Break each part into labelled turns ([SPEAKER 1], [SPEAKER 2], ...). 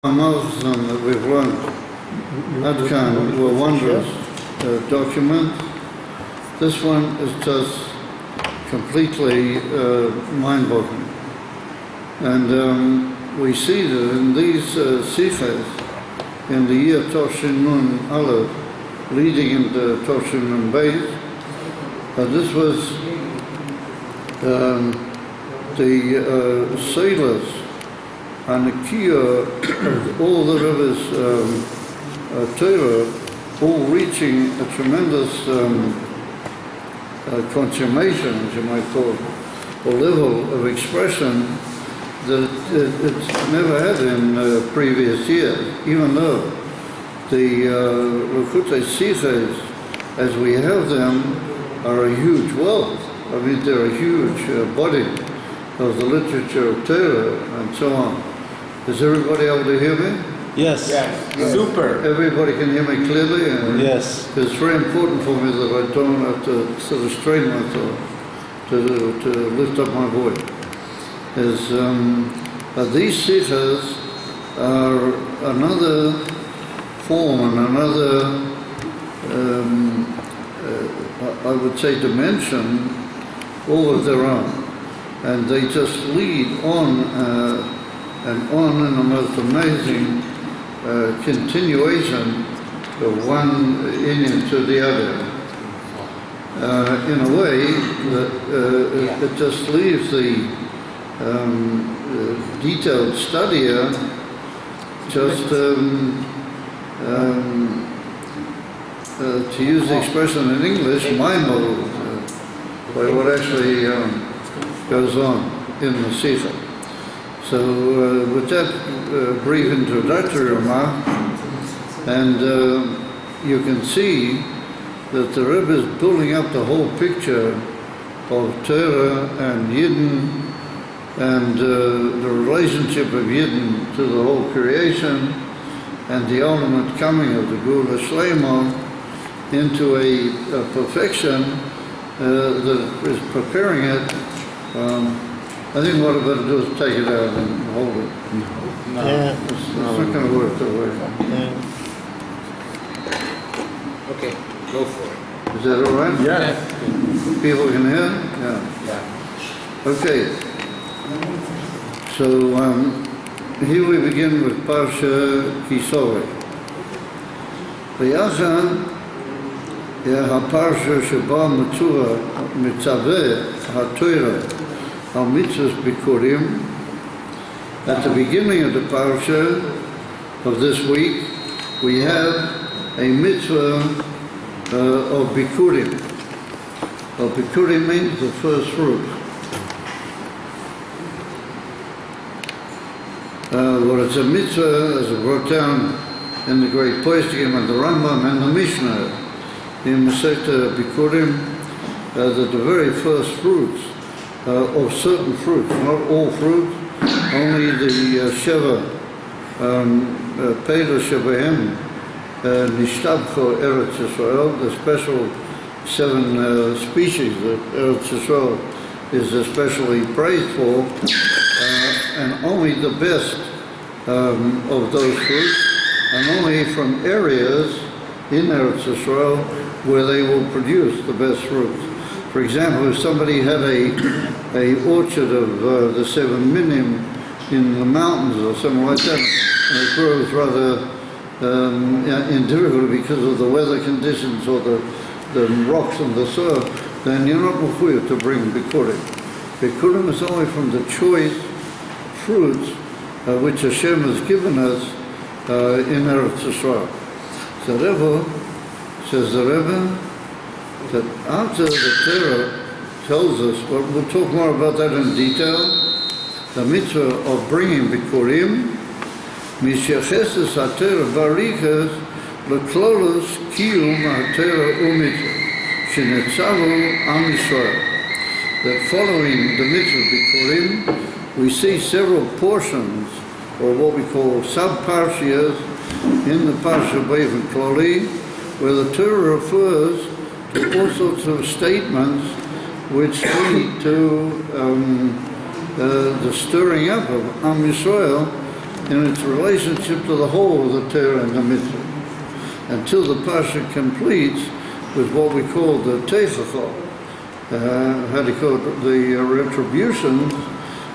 [SPEAKER 1] Malchus that we've learned Adkan were wondrous documents. This one is just completely mind-boggling. And we see that in these sikhs, in the year Toshin Nun Aleph, leading into Toshin Nun Beis, this was the sailors and the Shiur of all the rivers Torah, all reaching a tremendous consummation, as you might call it, or level of expression that it's never had in previous years, even though the Likutei Sichos, as we have them, are a huge wealth. I mean, they're a huge body of the literature of Torah and so on. Is everybody able to hear me?
[SPEAKER 2] Yes.
[SPEAKER 3] Yes. Super.
[SPEAKER 1] Everybody can hear me clearly? And
[SPEAKER 2] yes.
[SPEAKER 1] It's very important for me that I don't have to sort of strain myself to lift up my voice. These sikhs are another form and another, I would say, dimension all of their own. And they just lead on and on in the most amazing continuation of one Indian to the other. In a way that it just leaves the detailed studier just to use the expression in English, mind-boggled by what actually goes on in the Sikha. So with that brief introductory remark, and you can see that the Rebbe is building up the whole picture of Torah and Yidden and the relationship of Yidden to the whole creation and the ultimate coming of the Geula Shlema into a perfection that is preparing it. I think what I'm going to do is take it out and hold it.
[SPEAKER 2] No.
[SPEAKER 1] Yeah. It's not going to work that way.
[SPEAKER 2] Yeah.
[SPEAKER 3] Okay, go for it.
[SPEAKER 1] Is that all right?
[SPEAKER 3] Yes.
[SPEAKER 1] People can hear?
[SPEAKER 3] Yeah.
[SPEAKER 1] Okay. So here we begin with Parsha Kisore. V'yachan ha-parsha sheba mitzaveh ha-Torah mitzvahs bikurim. At the beginning of the parsha of this week, we have a mitzvah of bikurim. Bikurim means the first fruit. Well, it's a mitzvah, as it brought down in the great Poskim and the Rambam and the Mishnah in Masechta Bikurim, that the very first fruits of certain fruits, not all fruits, only the Sheva, Pela Shevahem, Nishtabcho Eretz Yisrael, the special 7 species that Eretz Yisrael is especially praised for, and only the best of those fruits, and only from areas in Eretz Yisrael where they will produce the best fruits. For example, if somebody had a orchard of the 7 minim in the mountains or something like that, and it grows rather in difficulty because of the weather conditions or the rocks and the soil, then you're not mechuyev to bring bikurim. Bikurim is only from the choice fruits which Hashem has given us in Eretz Yisrael. So therefore, says the Rebbe, that after the Torah tells us, but we'll talk more about that in detail, the mitzvah of bringing bikurim, misyacheses ha-Torah barikas l'klolos kiyum ha-Torah u'mitzvah shenetzavu am Yisrael. That following the mitzvah bikurim, we see several portions, or what we call sub-parshiyas, in the Parsha Be'evan Klali, where the Torah refers to all sorts of statements which lead to the stirring up of Am Yisrael in its relationship to the whole of the Torah and the mitzvah, until the parsha completes with what we call the Teichacho, how do you call it, the retributions,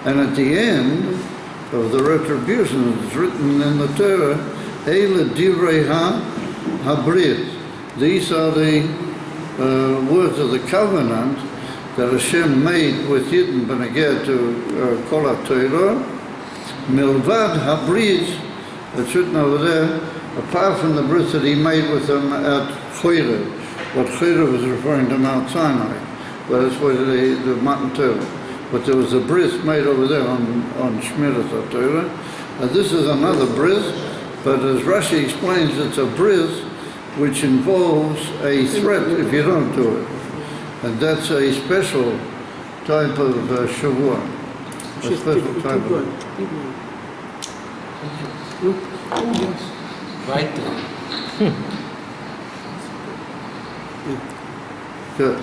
[SPEAKER 1] and at the end of the retributions, it's written in the Torah, Eile Divrei HaBrit. These are the words of the covenant that Hashem made with Yidden Beneged to Kol HaTorah. Milvad HaBrit, it's written over there, apart from the brit that he made with them at Shiur. What Shiur was referring to Mount Sinai, but that's where the Matan Torah. But there was a brit made over there on Shmiras HaTorah. This is another brit, but as Rashi explains, it's a brit which involves a threat if you don't do it. And that's a special type of Shavua. A special type of...
[SPEAKER 3] Weiter.
[SPEAKER 1] Good.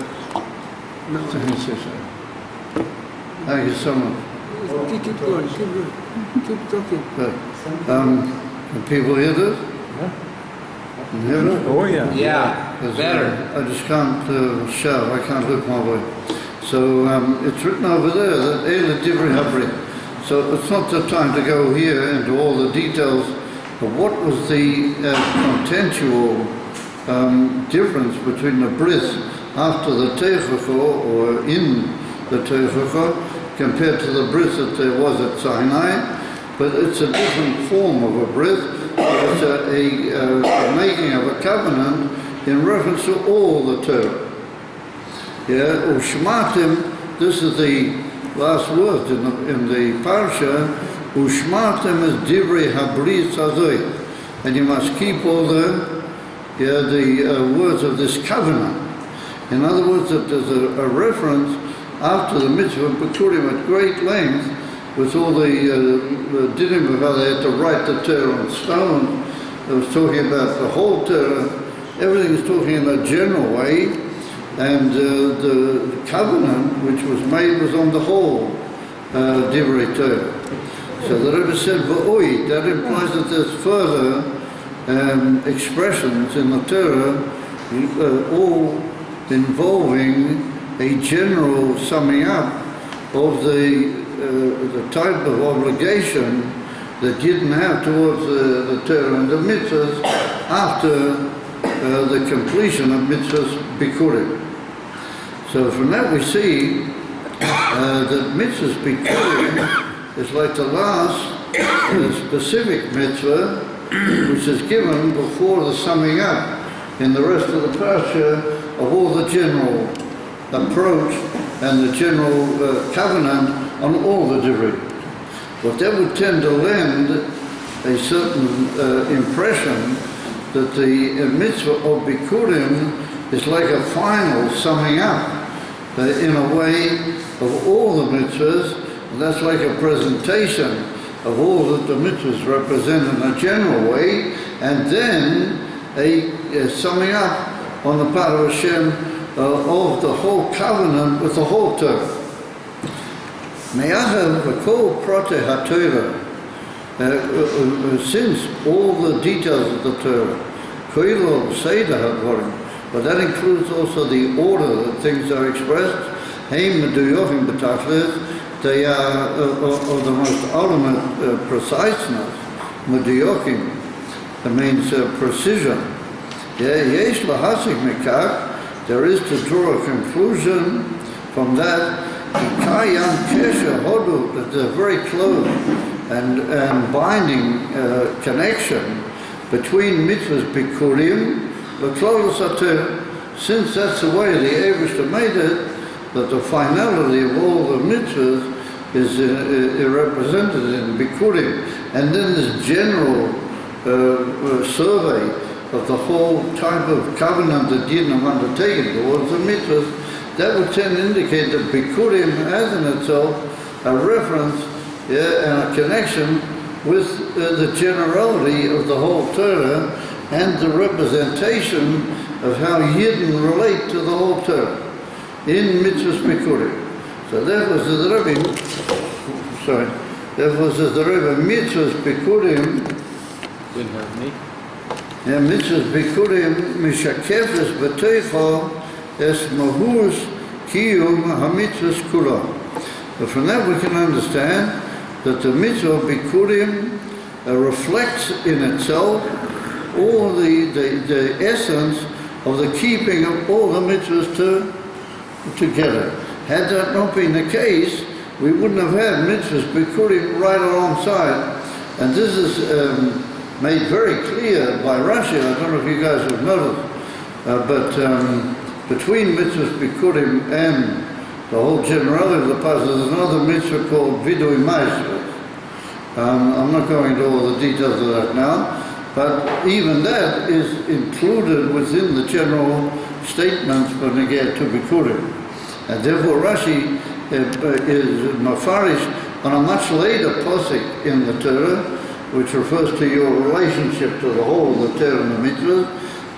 [SPEAKER 1] Thank you so much.
[SPEAKER 2] Keep going, keep talking.
[SPEAKER 1] Good. Can people hear this? Hear it?
[SPEAKER 4] Oh yeah.
[SPEAKER 3] Yeah, better.
[SPEAKER 1] I just can't shout, I can't lift my voice. So it's written over there that Eile Divrei HaBrit. So it's not the time to go here into all the details of what was the contextual difference between the brit after the Teichacho or in the Teichacho compared to the brit that there was at Sinai. But it's a different form of a brit. It's a making of a covenant in reference to all the Torah. Yeah, Ushmatim, this is the last word in the parsha. Ushmatim is Divrei HaBrit Hazoi, and you must keep all the words of this covenant. In other words, that there's a reference after the mitzvah Bikurim at great length with all the dinim of how they had to write the Torah on stone. It was talking about the whole Torah. Everything is talking in a general way, and the covenant which was made was on the whole Divrei Torah. So the Rebbe said, V'oi, that implies that there's further expressions in the Torah, all involving a general summing up of the type of obligation that Yidden have towards the Torah and the mitzvahs after the completion of mitzvahs Bikurim. So from that we see that mitzvahs Bikurim is like the last specific mitzvah which is given before the summing up in the rest of the parsha of all the general approach and the general covenant on all the different. But that would tend to lend a certain impression that the mitzvah of Bikurim is like a final summing up in a way of all the mitzvahs, and that's like a presentation of all that the mitzvahs represent in a general way, and then a summing up on the part of Hashem of the whole covenant with the whole Torah. Me'achav v'kol protei haTorah, since all the details of the Torah, koilo seder hadvarim, but that includes also the order that things are expressed, heim meduyochim b'tachlis, they are of the most ultimate preciseness, meduyochim, that means precision. Yesh lahasik mikach, there is to draw a conclusion from that, Kayam Kesha Hodu, that there's a very close and binding connection between mitzvahs Bikurim, L'Klolos HaTorah, since that's the way the Eibishter made it, that the finality of all the mitzvahs is represented in Bikurim, and then this general survey of the whole type of covenant that Yidden have undertaken towards the mitzvahs, that would tend to indicate that Bikurim has in itself a reference and a connection with the generality of the whole Torah and the representation of how Yidden relate to the whole Torah in mitzvahs Bikurim. So that was the Rabbi, Therefore, says the Rebbe, mitzvahs bikurim,
[SPEAKER 3] Didn't hurt me.
[SPEAKER 1] mitzvahs bikurim mishakefes b'teicho es mahus kiyum ha-mitzvahs kula. But from that we can understand that the mitzvah bikurim reflects in itself all the essence of the keeping of all the mitzvahs together. Had that not been the case, we wouldn't have had mitzvahs bikurim right alongside. And this is made very clear by Rashi. I don't know if you guys have noticed, but between mitzvahs bikurim and the whole generality of the passage, there's another mitzvah called vidui ma'aseh. I'm not going into all the details of that now, but even that is included within the general statements when they get to bikurim. And therefore Rashi is mafarish on a much later posik in the Torah, which refers to your relationship to the whole of the Torah and the mitzvah.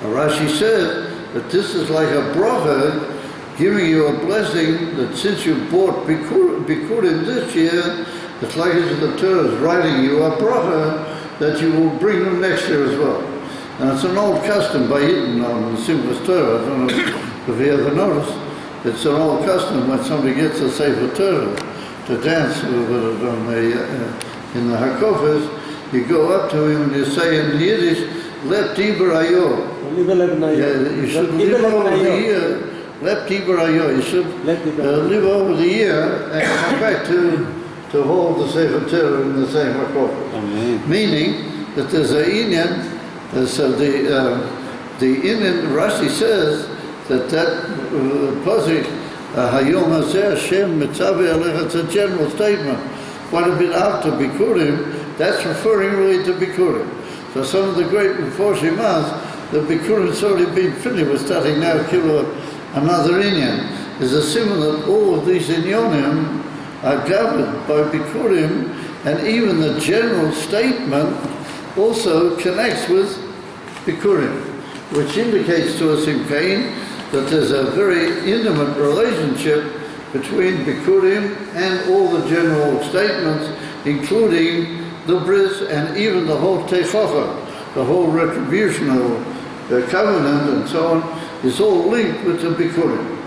[SPEAKER 1] Rashi said that this is like a bracha giving you a blessing that since you bought bikurim this year, it's like as if the Torah is writing you a bracha that you will bring them next year as well. And it's an old custom by Yidden on the Simchas Torah. I don't know if you ever noticed. It's an old custom when somebody gets a Sefer Torah to dance with it on in the Hakofas. You go up to him and you say in Yiddish, Lep Tiber Ayo. You should live over the year. Lep Tiber Ayo. You should live over the year and come back to hold the Sefer Torah in the same Hakofas. Meaning that there's a inyan, so the inyan, Rashi says, that posik hayom hazeh Hashem mitzavi alecha, it's a general statement. Quite a bit after bikurim, that's referring really to bikurim. So some of the great Meforshim ask that bikurim's already been finished. We're starting now to kill another inyan. There's a similar that all of these inyanim are governed by bikurim, and even the general statement also connects with bikurim, which indicates to us in Cain that there's a very intimate relationship between bikurim and all the general statements, including the bris and even the whole techacha, the whole retributional covenant and so on, is all linked with the bikurim.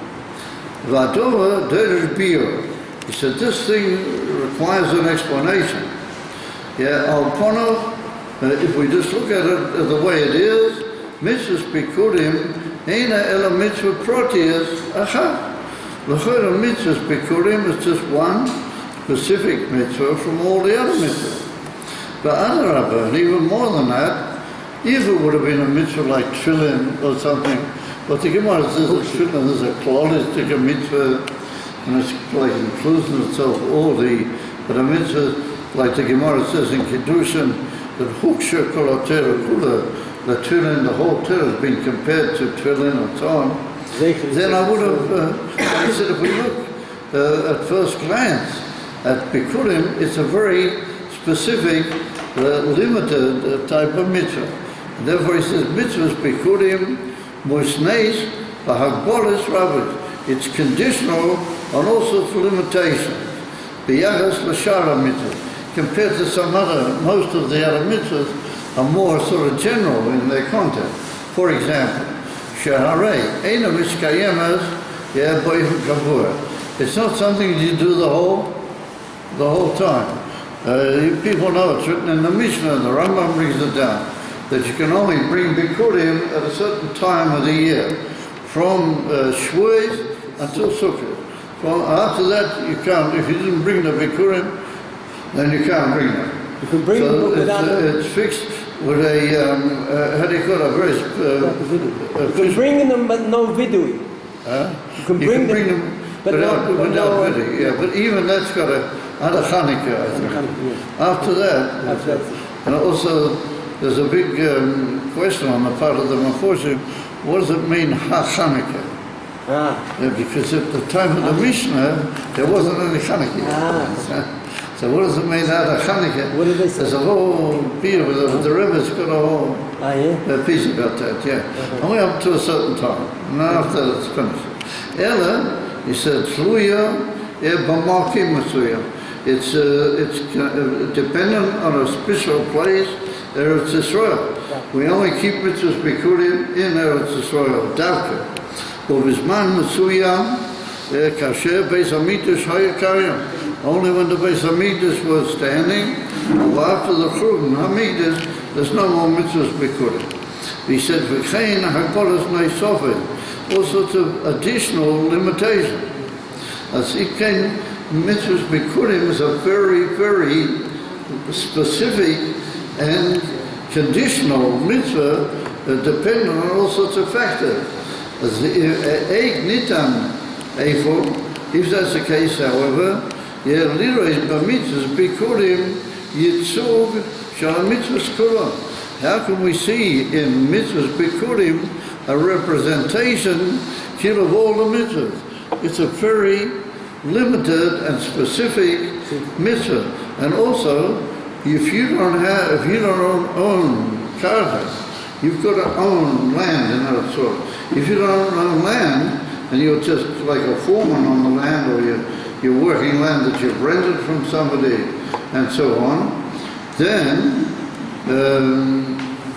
[SPEAKER 1] Vadova derech biur. He said this thing requires an explanation. Yeah, al ponov, if we just look at it the way it is, mitzvahs bikurim Eina ela mitzvah proteus achad. L'chora mitzvahs bikurim is just one specific mitzvah from all the other mitzvahs. But adarabah, and even more than that, if it would have been a mitzvah like tefillin or something, but the Gemara says that tefillin is a holistic mitzvah, and it's like includes in itself all but a mitzvah, like the Gemara says in Kiddushin, that huksha kol ha-Torah kula, the tefillin, the whole Torah has been compared to tefillin and so on, then I would have, I said if we look at first glance at bikurim, it's a very specific, limited type of mitzvah. And therefore he says, mitzvahs bikurim musneis v'hagbolis rabbi. It's conditional on all sorts of limitations. B'yachas l'shara mitzvah. Compared to some other, most of the other mitzvahs are more sort of general in their content. For example, Shaharei, Eina Mishkayemas, Boyim Kavur. It's not something you do the whole time. People know it's written in the Mishnah, the Rambam brings it down, that you can only bring bikurim at a certain time of the year, from Shavuos until Sukkot. After that, you can't. If you didn't bring the bikurim, then you can't bring them.
[SPEAKER 2] You can bring them without
[SPEAKER 1] it's fixed with a, how do you call it, a very...
[SPEAKER 2] you can bring them but no vidui. You can bring them but
[SPEAKER 1] without
[SPEAKER 2] no
[SPEAKER 1] vidui, yeah. But even that's got a Hanukkah, I think. After that, and also there's a big question on the part of the Meforshim, what does it mean, ha-Hanukkah? Yeah, because at the time of the Mishnah, there wasn't any Hanukkah. So what does it mean out of Hanukkah?
[SPEAKER 2] What did they say?
[SPEAKER 1] There's a whole piece with the Rebbe's got a whole piece about that, yeah. Only up to a certain time, and after that it's finished. Ella, he said, Tluya, B'makim Masuya. It's dependent on a special place, Eretz Yisrael. We only keep mitzvahs bikurim in Eretz Yisrael, Davka. ובזמן מסוים, כאשר Beis Hamikdash היה קיים. Only when the Beis Hamikdash was standing, or after the Churban Hamikdash, there's no more mitzvahs bikurim. He said, "V'chein hagolas neisofet," all sorts of additional limitations. As Ikein mitzvahs bikurim is a very, very specific and conditional mitzvah dependent on all sorts of factors. As Eik Nitan Eifo, if that's the case, however, Lirois b'mitzvahs bikurim yitzug shal mitzvahs kulam. How can we see in mitzvahs bikurim a representation of all the mitzvahs? It's a very limited and specific mitzvah. And also, if you don't own karka, you've got to own land in that sort. If you don't own land, and you're just like a foreman on the land, or you're working land that you've rented from somebody, and so on, then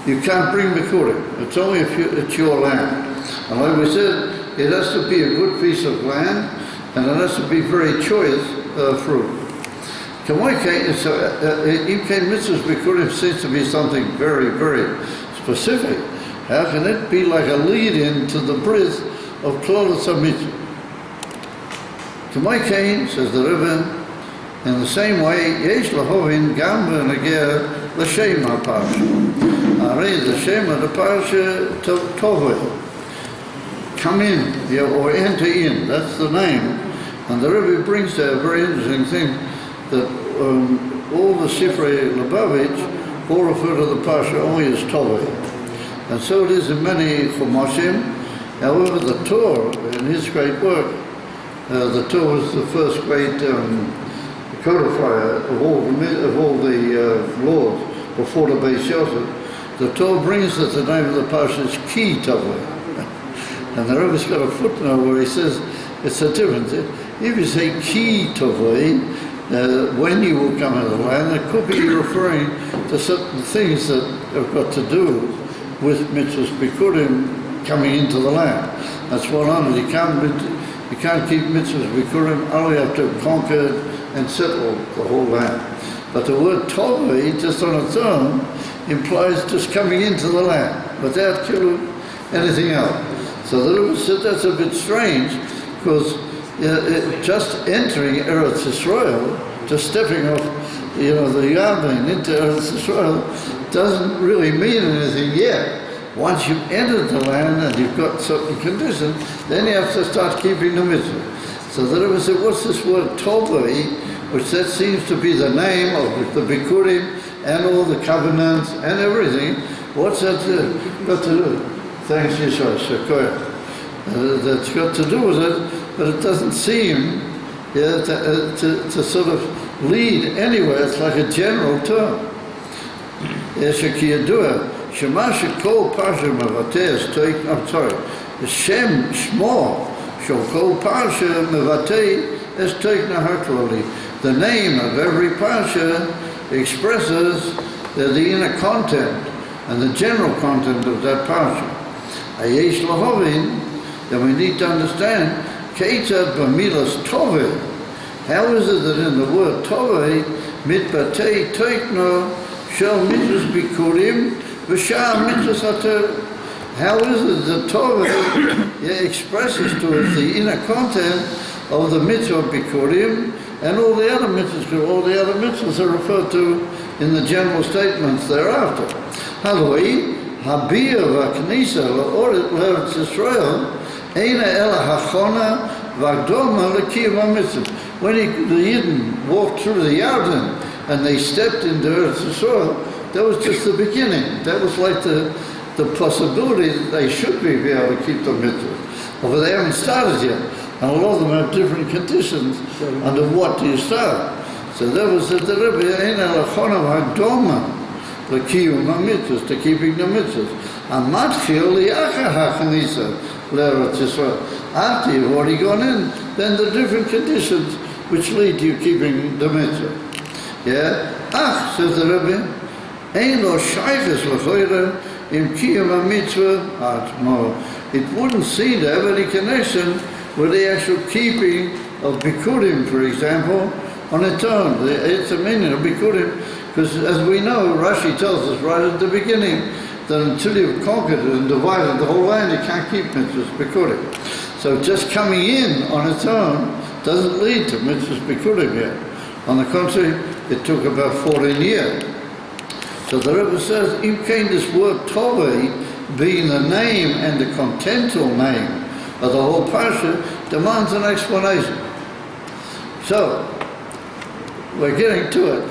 [SPEAKER 1] you can't bring bikurim. It's only if it's your land. And like we said, it has to be a good piece of land, and it has to be very choice fruit. So mitzvahs bikurim seems to be something very, very specific. How can it be like a lead-in to the bris of Klolos HaMitzvah? To my Cain, says the Rabbi, in the same way, Yesh lahovin gam v'negeh l'shem ha'parsha. Arei the shem of the parsha Tavo. Come in, or enter in, that's the name. And the Rabbi brings there a very interesting thing, that all the Sifrei Lubavitch all refer to the parsha only as Tavo. And so it is in many Chumoshim. However, the Torah, in his great work, the Torah was the first great codifier of all the laws before the Beis Yosef. The Torah brings that the name of the parsha is Ki Tavo. And the Rebbe's got a footnote where he says it's a difference. If you say Ki Tavo, when you will come into the land, it could be referring to certain things that have got to do with mitzvahs bikurim coming into the land. That's what on it. You can't keep mitzvahs bikurim, only have to have conquered and settled the whole land. But the word Tavo, just on its own, implies just coming into the land without anything else. So the Rebbe said that's a bit strange, because just entering Eretz Yisrael, just stepping off, the Yavin into Eretz Yisrael, doesn't really mean anything yet. Once you've entered the land and you've got certain conditions, then you have to start keeping the mitzvah. So the Rebbe said, what's this word Tavo, which that seems to be the name of the bikurim and all the covenants and everything. What's that got to do? Thanks, Yeshua. That's got to do with it, but it doesn't seem to sort of lead anywhere. It's like a general term. Shema shekol parsha mevateh I'm sorry. Shem shmo shekol parsha mevateh es teikna hakloli. The name of every parsha expresses the inner content and the general content of that parsha. Ayesh lahovin, then we need to understand keitzad b'milas toveh. How is it that in the word toveh mitbatei teikna shel mitzvahs bikurim v'shar mitzvahs haTorah? How is it that Tovah expresses to us the inner content of the mitzvah bikurim and all the other mitzvahs? All the other mitzvahs are referred to in the general statements thereafter. Haloi habiyah v'knisa la'oret l'eretz Yisrael eina ela hachona v'agdoma l'kiyum ha'mitzvah. When the Yidden walked through the Yarden and they stepped into Eretz Yisrael, that was just the beginning. That was like the possibility that they should be able to keep the mitzvah. But they haven't started yet. And a lot of them have different conditions under what do you start. So that was the Rebbe, Eina l'chona v'agdoma l'kiyum ha'mitzvahs, to keeping the mitzvahs. Amatchil li'achar ha'chanisa l'Eretz Yisrael. After you've already gone in, then the different conditions which lead to you keeping the mitzvah. Yeah? Ach, says the Rabbi, Ein lo shayches l'choyre im kiyum ha-mitzvah atmo. It wouldn't seem to have any connection with the actual keeping of Bikurim, for example, on its own. It's a meaning of Bikurim, because as we know, Rashi tells us right at the beginning that until you've conquered and divided the whole land, you can't keep mitzvahs Bikurim. So just coming in on its own doesn't lead to mitzvahs Bikurim yet. On the contrary, it took about 14 years. So the Rebbe says, Im kain, this word Tavo, being the name and the contentual name of the whole parsha, demands an explanation. So, we're getting to it.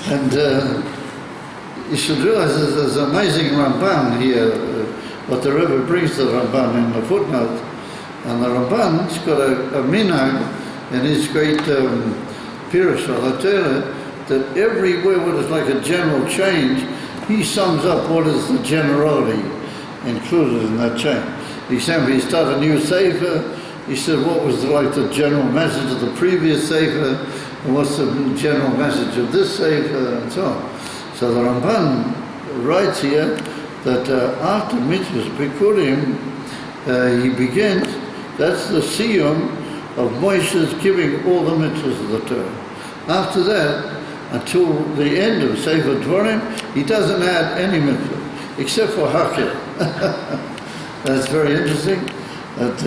[SPEAKER 1] And you should realize that there's an amazing Ramban here, what the Rebbe brings to the Ramban in the footnote. And the Ramban's got a minhag in his great Pirush al-Torah, that everywhere where there's like a general change, he sums up what is the generality included in that change. He said, he started a new sefer, he said what was like the general message of the previous sefer, and what's the general message of this sefer, and so on. So the Ramban writes here that after mitzvahs Bikurim, he begins, that's the siyum of Moshe's giving all the mitzvahs of the Torah. After that, until the end of Sefer Dvarim, he doesn't add any mitzvah, except for Hakel. That's very interesting. That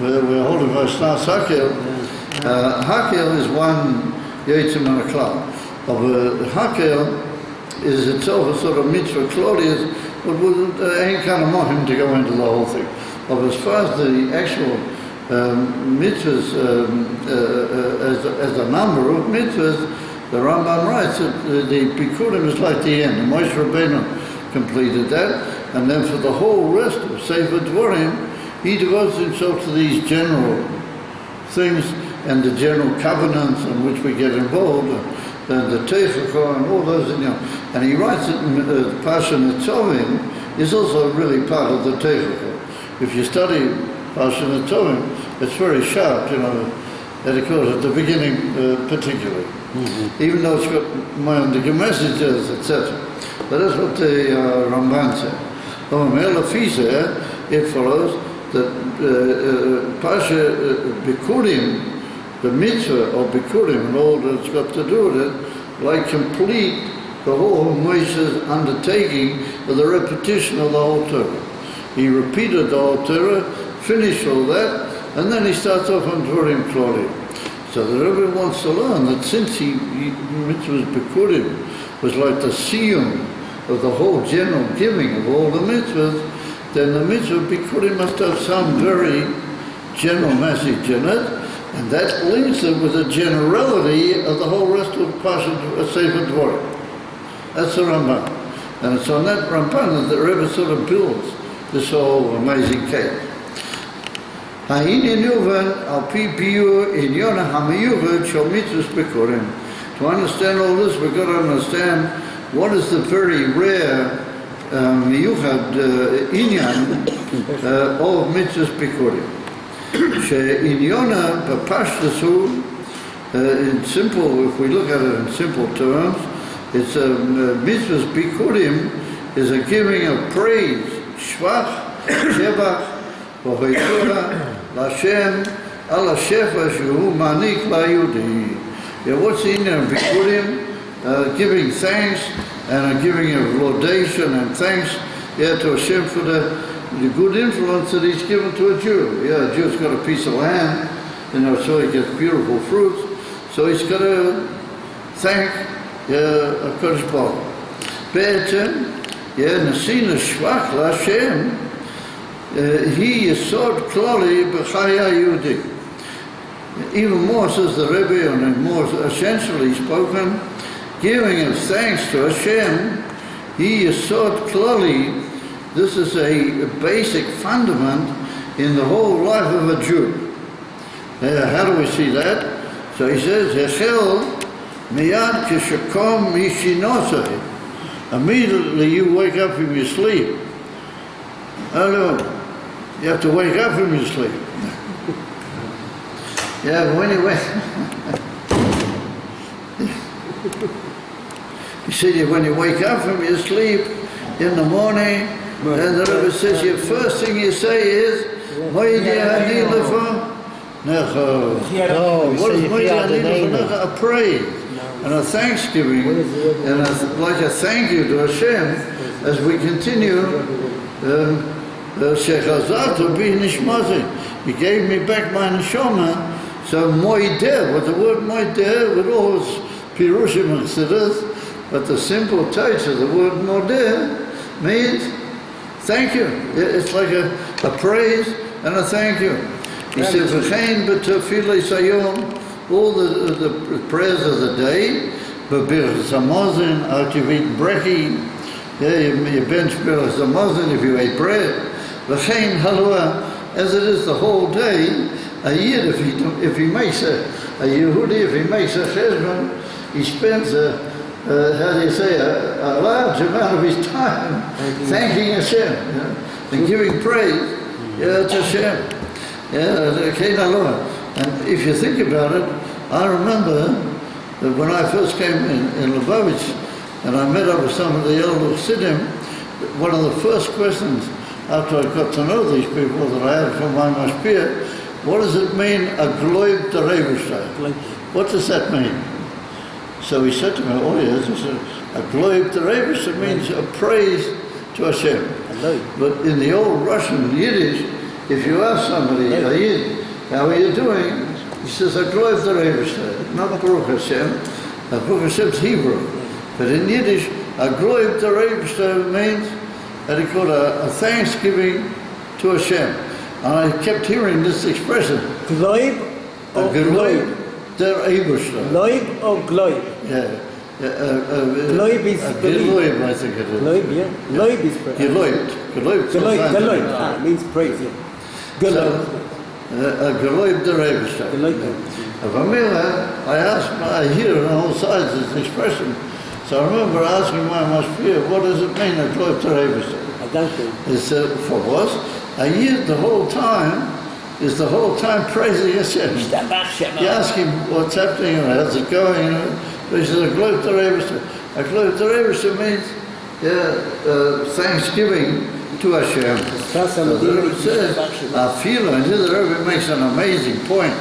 [SPEAKER 1] we're holding Vashnas Hakel. Hakel is one Yitzim and a Klal. Hakel is itself a sort of mitzvah Claudius, but ain't kind of want him to go into the whole thing. But as far as the actual mitzvahs, as a number of mitzvahs, the Rambam writes that the Bikurim is like the end. Moshe Rabbeinu completed that, and then for the whole rest of Sefer Dvarim, he devotes himself to these general things and the general covenants in which we get involved, and the Tefachah and all those, and he writes it in Parsha Netzovim is also really part of the Tefachah. If you study Parsha Netzovim, it's very sharp, and of course at the beginning particularly. Mm-hmm. Even though it's got the messages, etc. But that's what the Ramban said. It follows that Pasha Bikurim, the mitzvah of Bikurim, and all that's got to do with it, like complete the whole Moshe's undertaking of the repetition of the whole Torah. He repeated the whole Torah, finished all that, and then he starts off on Dvarim Klorim. So the Rebbe wants to learn that since mitzvahs Bikurim was like the siyum of the whole general giving of all the mitzvahs, then the mitzvah Bikurim must have some very general message in it, and that links it with the generality of the whole rest of Sefer Dvarim. That's the Ramban. And it's on that Ramban that the Rebbe sort of builds this whole amazing case. To understand all this, we've got to understand what is the very rare miyuchad inyan of mitzvahs bikurim. She'inyona b'pashtasu, in simple, if we look at it in simple terms, it's a mitzvahs bikurim is a giving of praise, shvach, shevach, Lashem ala shefa shehu manik layudi. What's in there? Bikurim, giving thanks and a giving of laudation and thanks to Hashem for the good influence that He's given to a Jew. A Jew's got a piece of land, so he gets beautiful fruits. So he's got to thank HaKadosh Baruch Hu. Be'etem, nesina shvach Lashem. He yesod klali b'chaya Yehudi. Even more, says the Rebbe, and more essentially spoken, giving of thanks to Hashem, he yesod klali. This is a basic fundament in the whole life of a Jew. How do we see that? So he says, Hechel miyad kishakom mishinosei. Immediately you wake up from your sleep. Oh no. You have to wake up from your sleep. Yeah, when you went, he said when you wake up from your sleep in the morning, and the Rabbi says your first thing you say is, Moidi Ani Lefa Necha. What is Moidi Ani Lefa Necha? A praise and a thanksgiving, and like a thank you to Hashem as we continue. Shechazatu bi nishmati. He gave me back my neshama. So moideh, with the word moideh, with all its pirushim and chassidus, but the simple touch of the word modeh means thank you. It's like a praise and a thank you. He said, "V'chein b'tefillah sayom," all the prayers of the day, b'birchas hamazon, after you've eaten brekkie, you bench birchas hamazon if you ate bread. V'chein halua, as it is the whole day. A year, if he makes a Yehudi, if he makes a cheshbon, he spends a large amount of his time thanking Hashem, and giving praise to Hashem. And if you think about it, I remember that when I first came in Lubavitch, and I met up with some of the elder Chassidim, one of the first questions after I got to know these people that I had from my mashpia, what does it mean, a gloib to Rebishtai? What does that mean? So he said to me, oh yes, he said, a gloib to Rebishtai means a praise to Hashem. But in the old Russian Yiddish, if you ask somebody, a Yid, how are you doing? He says, a gloib to Rebishtai, not Baruch Hashem. Baruch Hashem's Hebrew. But in Yiddish, a gloib to Rebishtai means, that he called a thanksgiving to Hashem. And I kept hearing this expression.
[SPEAKER 2] Gloib or gloib?
[SPEAKER 1] Der Eberster.
[SPEAKER 2] Gloib or gloib?
[SPEAKER 1] Yeah.
[SPEAKER 2] Gloib is belief.
[SPEAKER 1] Gloib, I think it is.
[SPEAKER 2] Gloib, yeah. Gloib is praise.
[SPEAKER 1] Geloibt.
[SPEAKER 2] Geloib means praise, yeah. Geloib.
[SPEAKER 1] Geloib der Eberster. I asked, I hear on all sides this expression. So I remember asking my mashpia, what does it mean, a gloib der Eberster?
[SPEAKER 2] I don't know.
[SPEAKER 1] He said, for what? A year the whole time praising Hashem. You ask him what's happening or how's it going, But he says a gloib to Rebishter. A gloib to Rebishter means thanksgiving to Hashem. So the Rebbe says, Afila, and here the Rebbe makes an amazing point.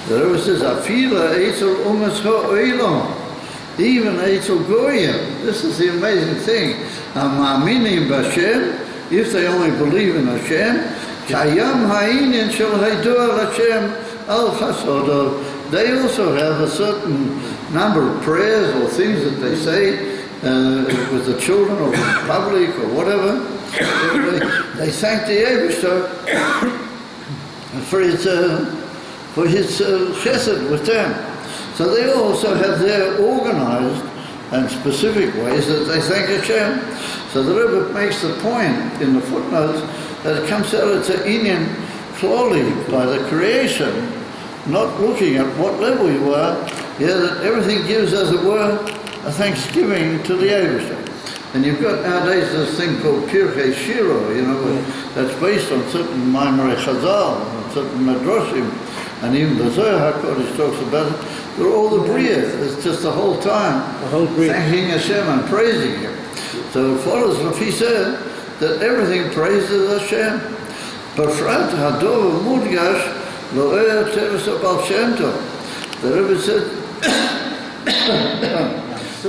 [SPEAKER 1] The Rebbe says, Afila eitzel umas ha'olam. Even eitzel goyim. This is the amazing thing. Ha'ma'aminim b'Hashem, if they only believe in Hashem, Kayam ha'inin shel haidu al Hashem al chasodo. They also have a certain number of prayers or things that they say with the children or in public or whatever. They thank the Eibishter for his chesed with them. So they also have their organized and specific ways that they thank Hashem. So the Rebbe makes the point in the footnotes that it comes out it's an inyan clearly by the creation, not looking at what level you are, that everything gives, as it were, a thanksgiving to the Eibishter. And you've got nowadays this thing called Pirkei Shiur, that's based on certain Maimarei Chazal, and certain Medrashim, and even the Zohar HaKodesh talks about it. They're all the Bria. It's just the whole time thanking Hashem and praising Him. So it follows what he said, that everything praises Hashem. But Frat Hadov Mudgash Lo'er Teres Baal Shem Tov. The Rebbe said,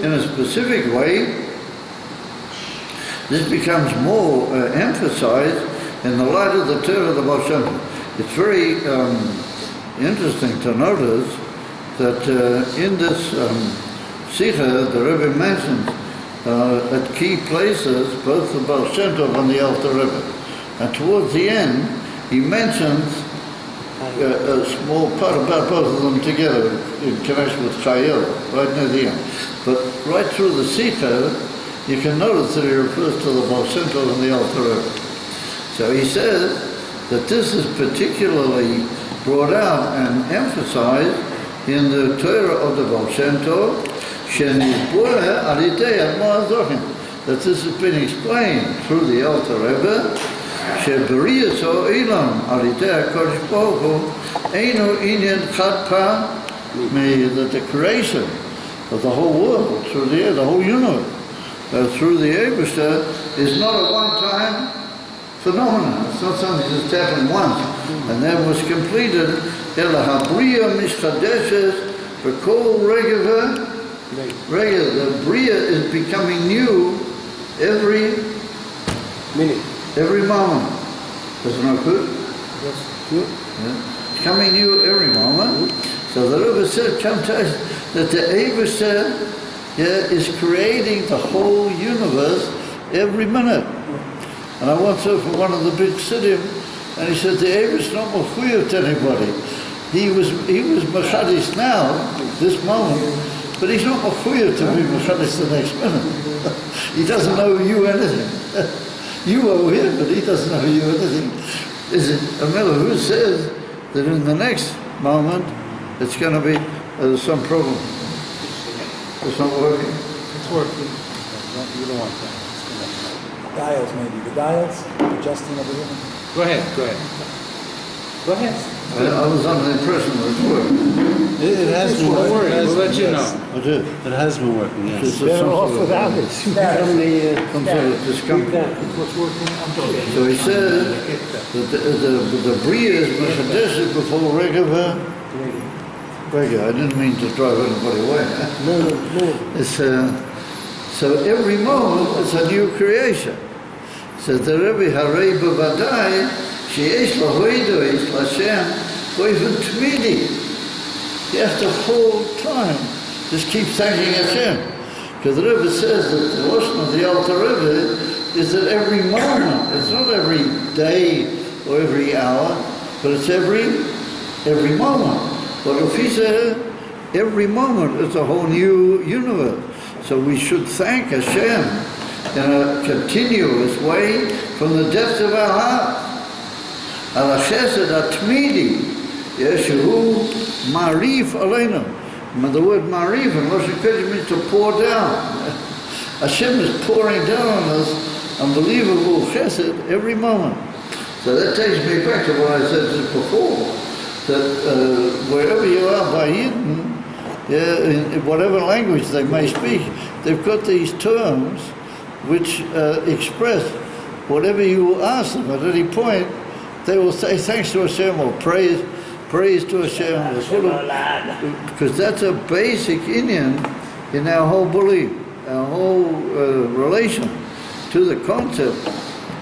[SPEAKER 1] in a specific way, this becomes more emphasized in the light of the Torah of the Baal Shem Tov. It's very interesting to notice that in this Sikha, the Rebbe mentions at key places both the Baal Shem Tov and the Alter Rebbe. And towards the end, he mentions a small part about both of them together in connection with Chayil, right near the end. But right through the Sikha, you can notice that he refers to the Baal Shem Tov and the Alter Rebbe. So he says that this is particularly brought out and emphasized in the Torah of the Baal Shem Tov, that this has been explained through the Alter Rebbe, Eino inyan chadpa, the creation of the whole world, through the air, the whole universe, through the Eibishter, is not a one-time phenomenon. It's not something that's happened once and then was completed. Ela habriya mishchadeshes v'kol regeva. The bria is becoming new every
[SPEAKER 2] minute,
[SPEAKER 1] every moment. That's not good.
[SPEAKER 2] that's good.
[SPEAKER 1] Yeah. It's coming new every moment. So the Rabbi said, come to us, that the Eibishter is creating the whole universe every minute. And I once heard from one of the big Siddim, and he said, the Eibishter is not mechuyev to anybody. He was mechadish now, this moment, but he's not mechuyev to be mechadish the next minute. He doesn't know you anything. You owe him, but he doesn't know you anything. Is it a miller who says that in the next moment it's going to be some problem? It's not working.
[SPEAKER 3] It's working. You don't want that.
[SPEAKER 4] Dials, maybe. The dials, adjusting everything.
[SPEAKER 3] Go ahead. Go ahead.
[SPEAKER 1] I was under the impression that it's working.
[SPEAKER 3] It has been working. We'll let you know.
[SPEAKER 1] I did.
[SPEAKER 3] It has been working, yes.
[SPEAKER 1] It's
[SPEAKER 2] Better off without it.
[SPEAKER 1] some sort of discomfort.
[SPEAKER 4] What's working?
[SPEAKER 1] So he said that the bria is mechadeshes before regeva. Rega, I didn't mean to drive anybody away.
[SPEAKER 2] No.
[SPEAKER 1] It's so every moment it's a new creation. So the Rabbi Harei b'vadai sheyesh lahoido is l'Hashem oiven tmidi. You have to whole time just keep thanking Hashem, because the Rebbe says that the lashon of the Alter Rebbe is that every moment. It's not every day or every hour, but it's every moment. But if he said every moment is a whole new universe. So we should thank Hashem in a continuous way from the depths of our heart. Al chesed atmidi, yeshu marif aleinu. The word marif in Russian means to pour down. Hashem is pouring down on us unbelievable chesed every moment. So that takes me back to what I said just before, that wherever you are by Eden, in whatever language they may speak, they've got these terms which express whatever you ask them at any point. They will say thanks to Hashem or praise to Hashem, because that's a basic inyan in our whole belief, our whole relation to the concept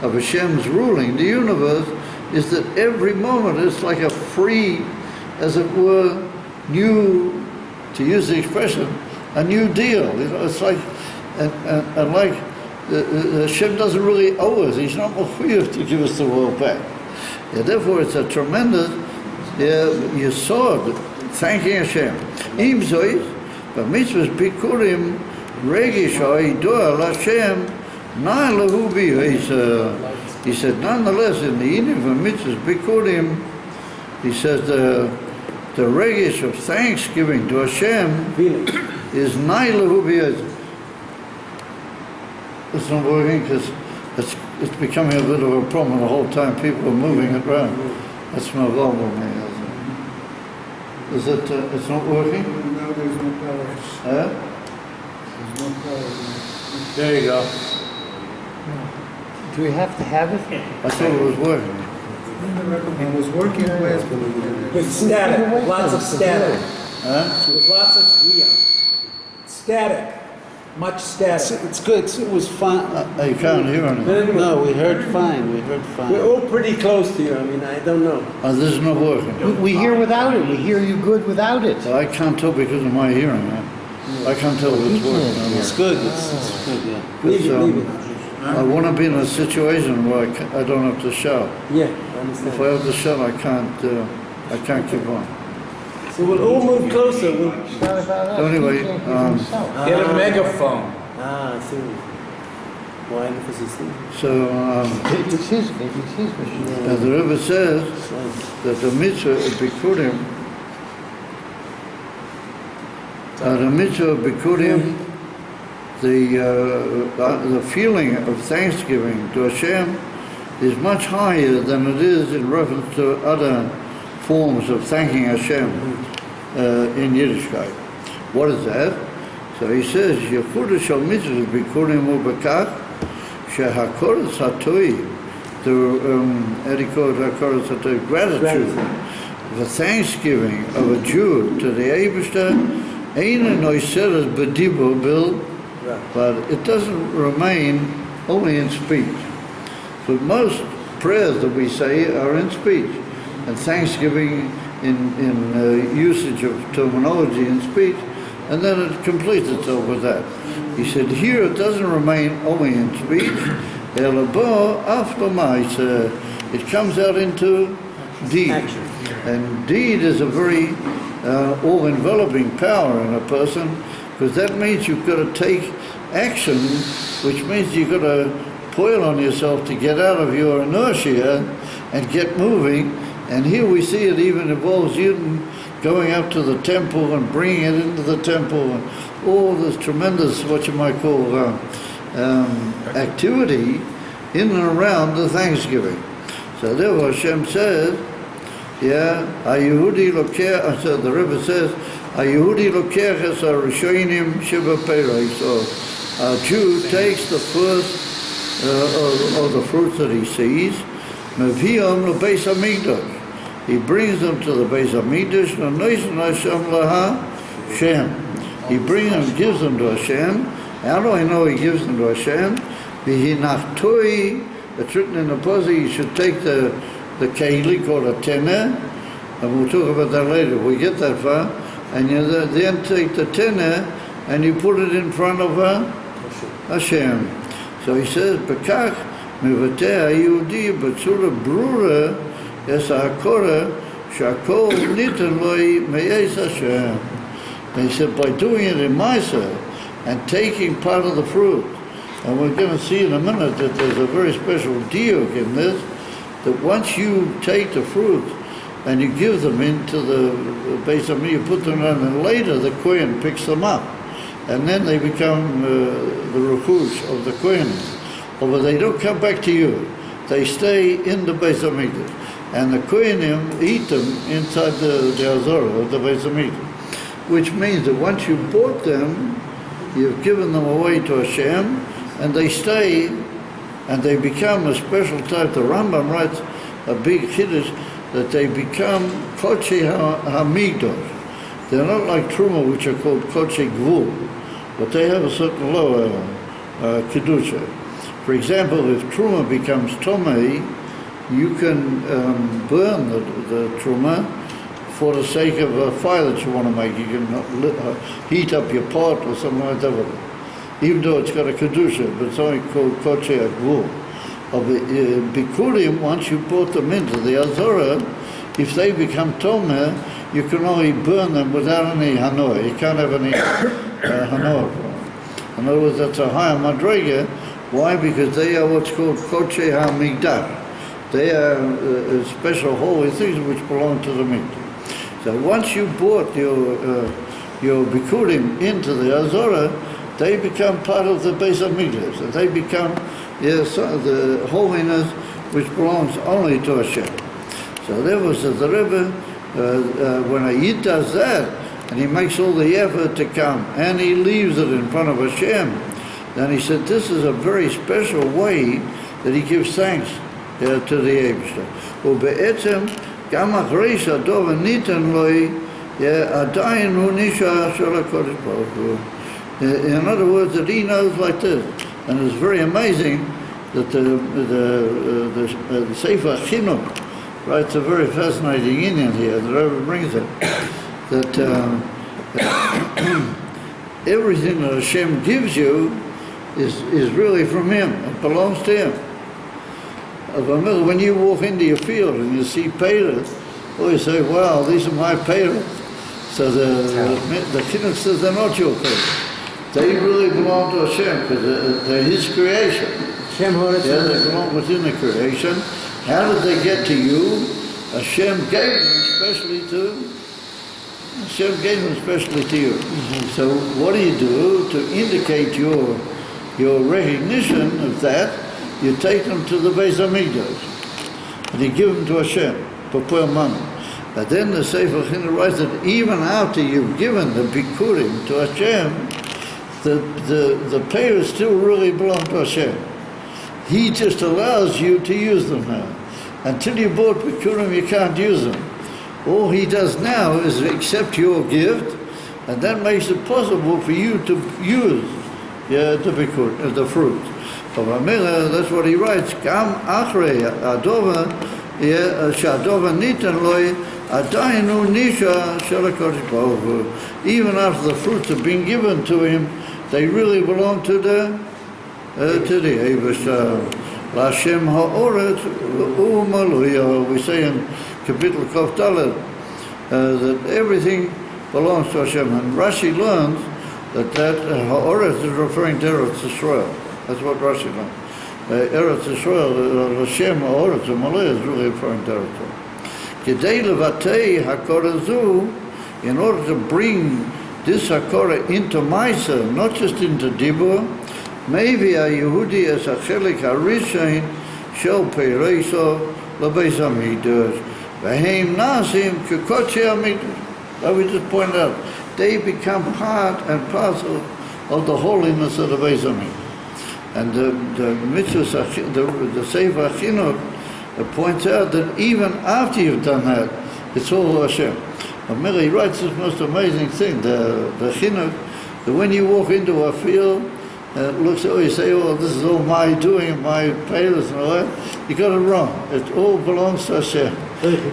[SPEAKER 1] of Hashem's ruling the universe, is that every moment is like a free, as it were, new, to use the expression, a new deal. You know, it's like, and like Hashem doesn't really owe us. He's not mechuyev to give us the world back. Yeah, therefore, it's a tremendous yesod, thanking Hashem. Im zois, b'mitzvahs bikurim regish ha'idua l'Hashem na lehu bi. He said, nonetheless, in the inyan of mitzvahs bikurim, he says the regish of thanksgiving to Hashem is na lehu bi. It's not working because it's becoming a bit of a problem the whole time. People are moving it around. That's my problem. Is it? It's not working?
[SPEAKER 4] No, there's no power.
[SPEAKER 1] Huh?
[SPEAKER 4] There's no power.
[SPEAKER 3] There you go.
[SPEAKER 2] Do we have to have it?
[SPEAKER 1] I thought it was working.
[SPEAKER 4] It was working last
[SPEAKER 2] With static, lots of static.
[SPEAKER 1] Huh?
[SPEAKER 2] With lots of static, much static.
[SPEAKER 3] It's good. It was fine.
[SPEAKER 1] You can't hear anything.
[SPEAKER 3] No, we heard fine.
[SPEAKER 2] We're all pretty close to you. I mean, I don't know.
[SPEAKER 1] This is not working.
[SPEAKER 2] We hear without it. We hear you good without it.
[SPEAKER 1] I can't tell because of my hearing. I can't tell if it's working.
[SPEAKER 3] It's good. It's good, yeah.
[SPEAKER 2] Leave it.
[SPEAKER 1] I want to be in a situation where I don't have to shout.
[SPEAKER 2] Yeah, I
[SPEAKER 1] If
[SPEAKER 2] understand.
[SPEAKER 1] I have to shout, I can't keep on.
[SPEAKER 2] So we'll all move closer.
[SPEAKER 1] So anyway,
[SPEAKER 3] Get a megaphone.
[SPEAKER 2] I see. Why? Because it's
[SPEAKER 1] so
[SPEAKER 2] excuse me.
[SPEAKER 1] as the Rebbe says that the mitzvah of bikurim, the feeling of thanksgiving to Hashem is much higher than it is in reference to other forms of thanking Hashem in Yiddishkeit. What is that? So he says, Yehuda shal mitzvah bikurim ubekach shehakoros hatoi, the gratitude, the thanksgiving of a Jew to the Eibishter, ein noiseres bedibo bil, but it doesn't remain only in speech. But most prayers that we say are in speech, and thanksgiving in usage of terminology in speech, and then it completes itself with that. He said, here it doesn't remain only in speech, it comes out into deed.
[SPEAKER 2] Action.
[SPEAKER 1] And deed is a very all-enveloping power in a person, because that means you've got to take action, which means you've got to toil on yourself to get out of your inertia and get moving. And here we see it even involves you going up to the temple and bringing it into the temple, and all this tremendous, what you might call, activity in and around the Thanksgiving. So therefore Hashem says, Yehudi lokech, so the Rebbe says, Yehudi lokech es harishonim sheba perei. So a Jew takes the first of the fruits that he sees, mevi'om lebeis hamikdash. He brings them to the Beis Hamikdash, he brings them, gives them to Hashem. How do I know he gives them to Hashem? It's written in the Posi, you should take the kehili called a tenor, and we'll talk about that later, we get that far, and you then take the tenor and you put it in front of Hashem. So he says, Bekach mivateh ha'yehudi b'tzura brura es ha'akora shakol nitan loi me'ez Hashem. And he said, by doing it in Maisa and taking part of the fruit, and we're going to see in a minute that there's a very special diuk in this, that once you take the fruit and you give them into the Beis Hamikdash, you put them on, and later the Kohen picks them up, and then they become the Ruchush of the Kohen. But they don't come back to you. They stay in the Beis Hamikdash. And the Kohenim eat them inside the Azorah of the Beis Hamikdash. Which means that once you bought them, you've given them away to Hashem, and they stay, and they become a special type. The Rambam writes a big Kiddush that they become Kodesh HaMikdash. They're not like Truma, which are called Kodesh Gvul, but they have a certain lower Kedusha. For example, if Truma becomes Tomei, you can burn the Truma for the sake of a fire that you want to make. You can heat up your pot or something like that. Even though it's got a Kedusha, but it's only called Kodesh Gvul. Of the Bikurim, once you put them into the Azorah, if they become Tomeh, you can only burn them without any Hanoah. You can't have any Hanoah for them. In other words, that's a higher Madrega. Why? Because they are what's called Kodesh HaMikdash. They are special holy things which belong to the Mikdash. So once you brought your Bikurim into the Azorah, they become part of the Beis Hamikdash. So they become the holiness which belongs only to Hashem. So there was the Rebbe, when a Yid does that, and he makes all the effort to come, and he leaves it in front of Hashem, then he said, this is a very special way that he gives thanks to the Eibishter. ובעצם גם אחרי שהדבר ניתן לו, עדיין הוא נשאר של הקודש ברוך הוא. In other words, that he knows like this, and it's very amazing that the Sefer Chinuch writes a very fascinating Indian here. The Rabbi brings it that everything that Hashem gives you is really from Him. It belongs to Him. When you walk into your field and you see payers, or you say, "Wow, these are my payers." So the Chinuch says they're not your payers. They really belong to Hashem because they're His creation. They belong within the creation. How did they get to you? Hashem gave them especially to you. Mm-hmm. So what do? To indicate your recognition of that, you take them to the Beis Hamikdash and you give them to Hashem, Papur Mama. But then the Sefer Chinuch writes that even after you've given the Bikurim to Hashem, the payers still really belong to Hashem. He just allows you to use them now. Until you bought Bikurim, you can't use them. All he does now is accept your gift, and that makes it possible for you to use the Bikurim, the fruit. That's what he writes. Gam achrei adova shadova nitan loy adayinu nisha shel HaKadosh Baruch Hu. Even after the fruits have been given to him, they really belong to the Eibush. Lashem ha'oret u'maluya. We say in Kapitel Kov Daled that everything belongs to Hashem. And Rashi learns that ha'oret is referring to Eretz Yisrael. That's what Rashi learns. Eretz Yisrael, Lashem ha'oret u'maluya is really referring to Eretz Yisrael. Kedei levatei ha'korah zu, in order to bring this ha'korah into Maisa, not just into Dibur, maybe a Yehudi as a chelik harishain shel peireiso lebeis hamikdash v'heim nasim kekotchei hamikdash. That we just pointed out, they become part and parcel of the holiness of the Beis Hamikdash. And the mitzvah, the Sefer Chinuch points out that even after you've done that, it's all Hashem. He writes this most amazing thing, the Chinuch, that when you walk into a field, looks, you say, oh, this is all my doing, my payers and all that. You got it wrong. It all belongs to Hashem.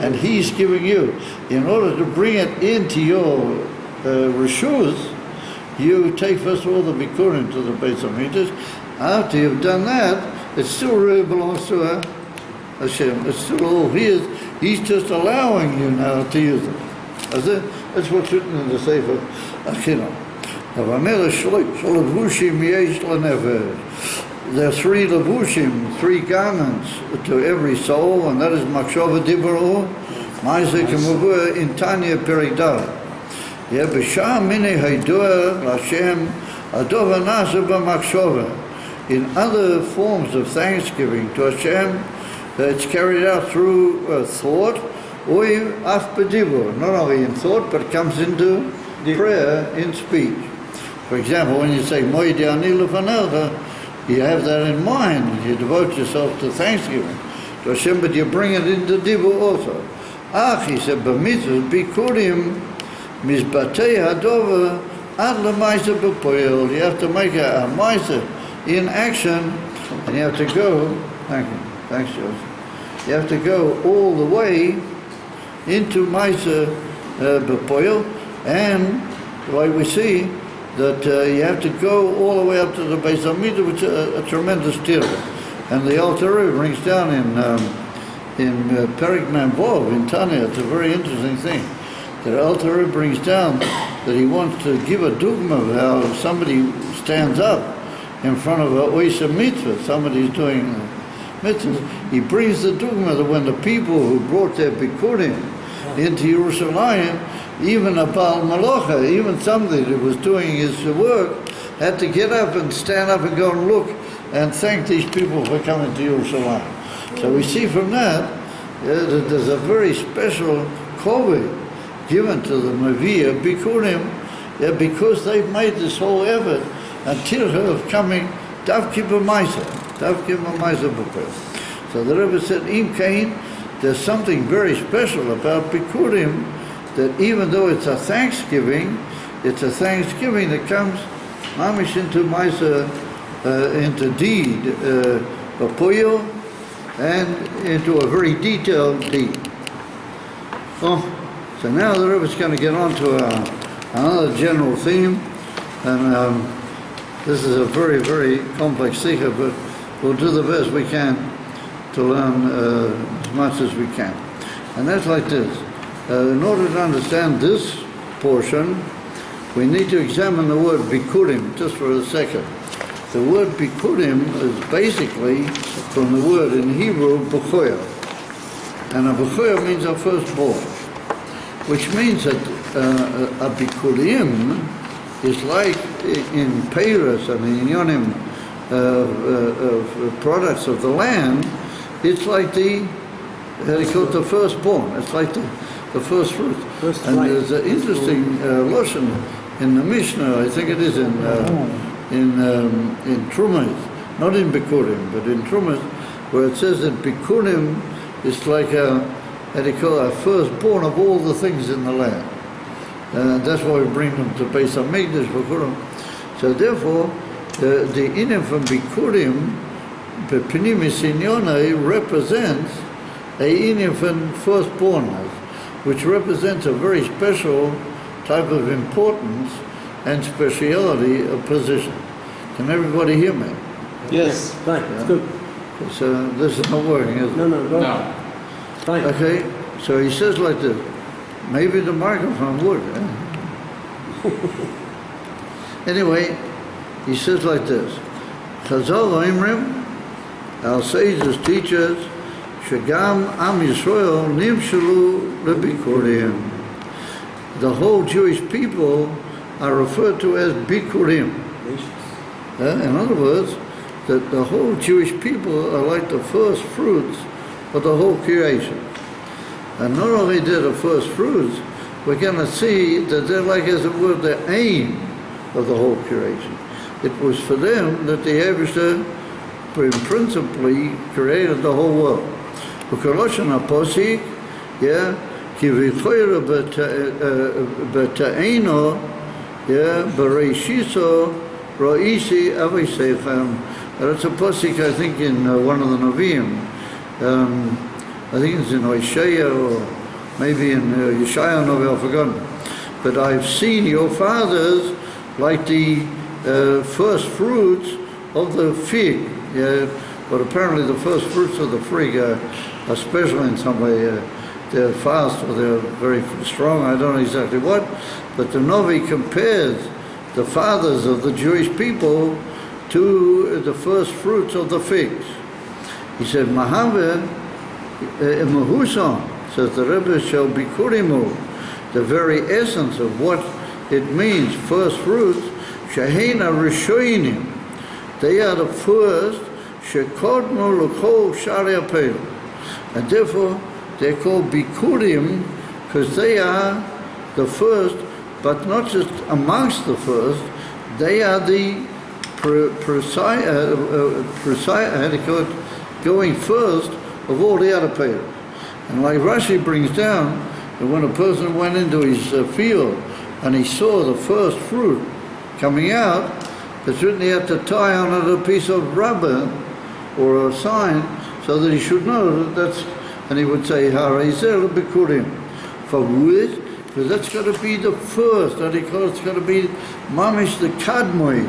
[SPEAKER 1] And He's giving you. In order to bring it into your reshus, you take first of all the bikurim to the Beis Hamikdash. After you've done that, it still really belongs to Hashem. It's still all His. He's just allowing you now to use it. That's what's written in the Sefer Chinuch. There are three levushim, three garments to every soul, and that is Machshava Dibur Ma'aseh K'muvah in Tanya Perek Daled. B'shah minei haidua l'Hashem adova nasa b'machshava. In other forms of thanksgiving to Hashem, it's carried out through thought, or af b'dibur, not only in thought, but comes into prayer, in speech. For example, when you say, Moedi ani lefanecha, you have that in mind. You devote yourself to thanksgiving to Hashem, but you bring it into Dibur also. Ach, he said, b'mitzvah bikurim mizbatei hadova ad lemaisa b'poel. You have to make a maisa in action, and you have to go, thanks Joseph. You have to go all the way into maisa b'poel, and like we see, that you have to go all the way up to the Beis Hamikdash, which is a tremendous deal. And the Alter Rebbe brings down in Perek Vov in Tanya, it's a very interesting thing. The Alter Rebbe brings down that he wants to give a dogma of how somebody stands up in front of a Oisa mitzvah, somebody's doing mitzvahs. He brings the dogma that when the people who brought their bikurim into Yerushalayim, even a Baal Malacha, even somebody that was doing his work, had to get up and stand up and go and look and thank these people for coming to Yerushalayim. So we see from that that there's a very special koved given to the Mavia Bikurim, because they've made this whole effort until of coming Davki B'maisa B'peh. So the Rebbe said, Im Kain, there's something very special about Bikurim, that even though it's a thanksgiving that comes mamish into Maisa, into deed, B'poel, and into a very detailed deed. Oh, so now the Rebbe is going to get on to another general theme, and this is a very, very complex sikha, but we'll do the best we can to learn as much as we can. And that's like this. In order to understand this portion, we need to examine the word bikurim just for a second. The word bikurim is basically from the word in Hebrew, b'choya. And a b'choya means a firstborn, which means that a bikurim is like in Peiros and in Yonim, products of the land, it's like they call it the firstborn. It's like the the first fruit. And
[SPEAKER 2] right.
[SPEAKER 1] there's an interesting lashon in the Mishnah. I think it is in Trumas, not in Bikurim, but in Trumas, where it says that Bikurim is like a firstborn of all the things in the land. That's why we bring them to Pesach Mikdash Bikurim. So therefore, the inim from Bikurim, Penimis Inyonai, represents a inim from firstborners, which represents a very special type of importance and speciality of position. Can everybody hear me?
[SPEAKER 2] Yes, fine, it's good.
[SPEAKER 1] So this is not working, is it?
[SPEAKER 2] No, go.
[SPEAKER 3] No.
[SPEAKER 2] Fine.
[SPEAKER 1] Okay, so he says like this. Maybe the microphone would. Anyway, he says like this. Chazal Oimrim, our sages teach us, Shagam Am Yisrael Nimshalu Lebikurim. The whole Jewish people are referred to as Bikurim. In other words, that the whole Jewish people are like the first fruits of the whole creation. And not only they're the first fruits, we're going to see that they're like, as it were, the aim of the whole creation. It was for them that the Eibishter principally created the whole world. Ukoloshan Aposik, ki v'choyra b'ta'eno, b'reishiso, ro'isi aviseichem. That's a posik, I think, in one of the Nevi'im. I think it's in Isaiah or maybe in Yeshaya, no, I've forgotten. But I've seen your fathers like the first fruits of the fig. But apparently the first fruits of the fig are special in some way. They're fast or they're very strong, I don't know exactly what. But the Novi compares the fathers of the Jewish people to the first fruits of the figs. He said, Mahave Mahuson, says the Rebbe, shall be kurimu, the very essence of what it means, first fruits, Shahina Rishoinim. They are the first, Shekodmu L'chol Shari Apel. And therefore, they're called Bikurim, because they are the first, but not just amongst the first, they are the going first of all the other people. And like Rashi brings down, that when a person went into his field and he saw the first fruit coming out, that certainly had to tie on it a piece of rubber or a sign so that he should know that that's, and he would say, Harazel Bikurim. For wood, because that's got to be the first, that he calls, it's got to be Mamish the Kadmoi,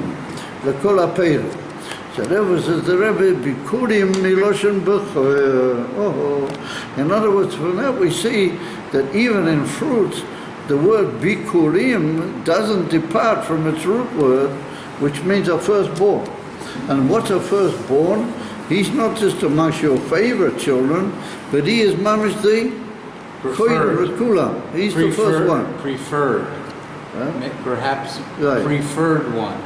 [SPEAKER 1] the Kolapeir. So Rebbe says the Rebbe Bikurim Niloshen B'choyer. In other words, from that we see that even in fruits, the word Bikurim doesn't depart from its root word, which means a firstborn. And what's a firstborn? He's not just amongst your favorite children, but he is mamish the Kula. He's the first one.
[SPEAKER 3] Preferred.
[SPEAKER 1] Huh?
[SPEAKER 3] Perhaps
[SPEAKER 1] Right.
[SPEAKER 3] preferred one.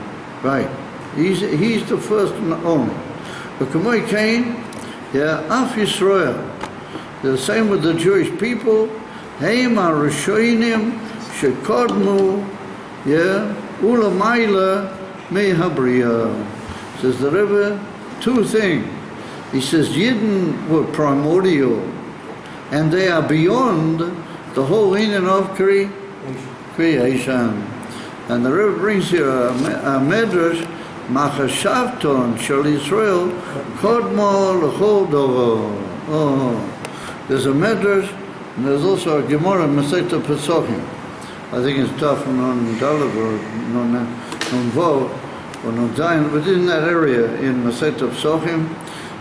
[SPEAKER 1] Right. He's the first and only. But Kamoy Cain, Af Yisrael. The same with the Jewish people. Heim HaRishonim Shekodmu, Ulamayla Mehabriya. Says the Rebbe, two things. He says Yidden were primordial, and they are beyond the whole meaning of creation. And the Rebbe brings here a medrash, Machashavton Shal Yisrael Kodmo L'chol Tavo. There's a medrash, and there's also a Gemara in Masechta Pesachim. I think it's tough non Dalad or non Vov or non Zayin, but in that area in Masechta Pesachim.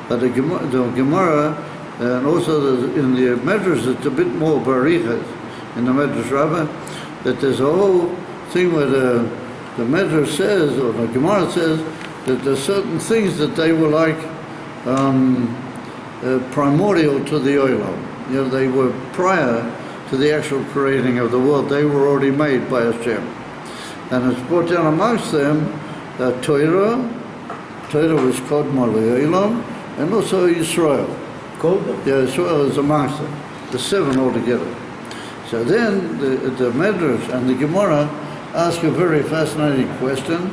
[SPEAKER 1] But the Gemara, and also in the Medrash, it's a bit more barichas in the Medrash Rabbah, that there's a whole thing where the Medrash says, or the Gemara says, that there's certain things that they were like primordial to the Olam. You know, they were prior to the actual creating of the world. They were already made by Hashem. And it's brought down amongst them Torah was called Olam, and also Yisrael.
[SPEAKER 2] Called them?
[SPEAKER 1] Yeah, Yisrael is amongst them, the seven altogether. So then the Medrash and the Gemara ask a very fascinating question,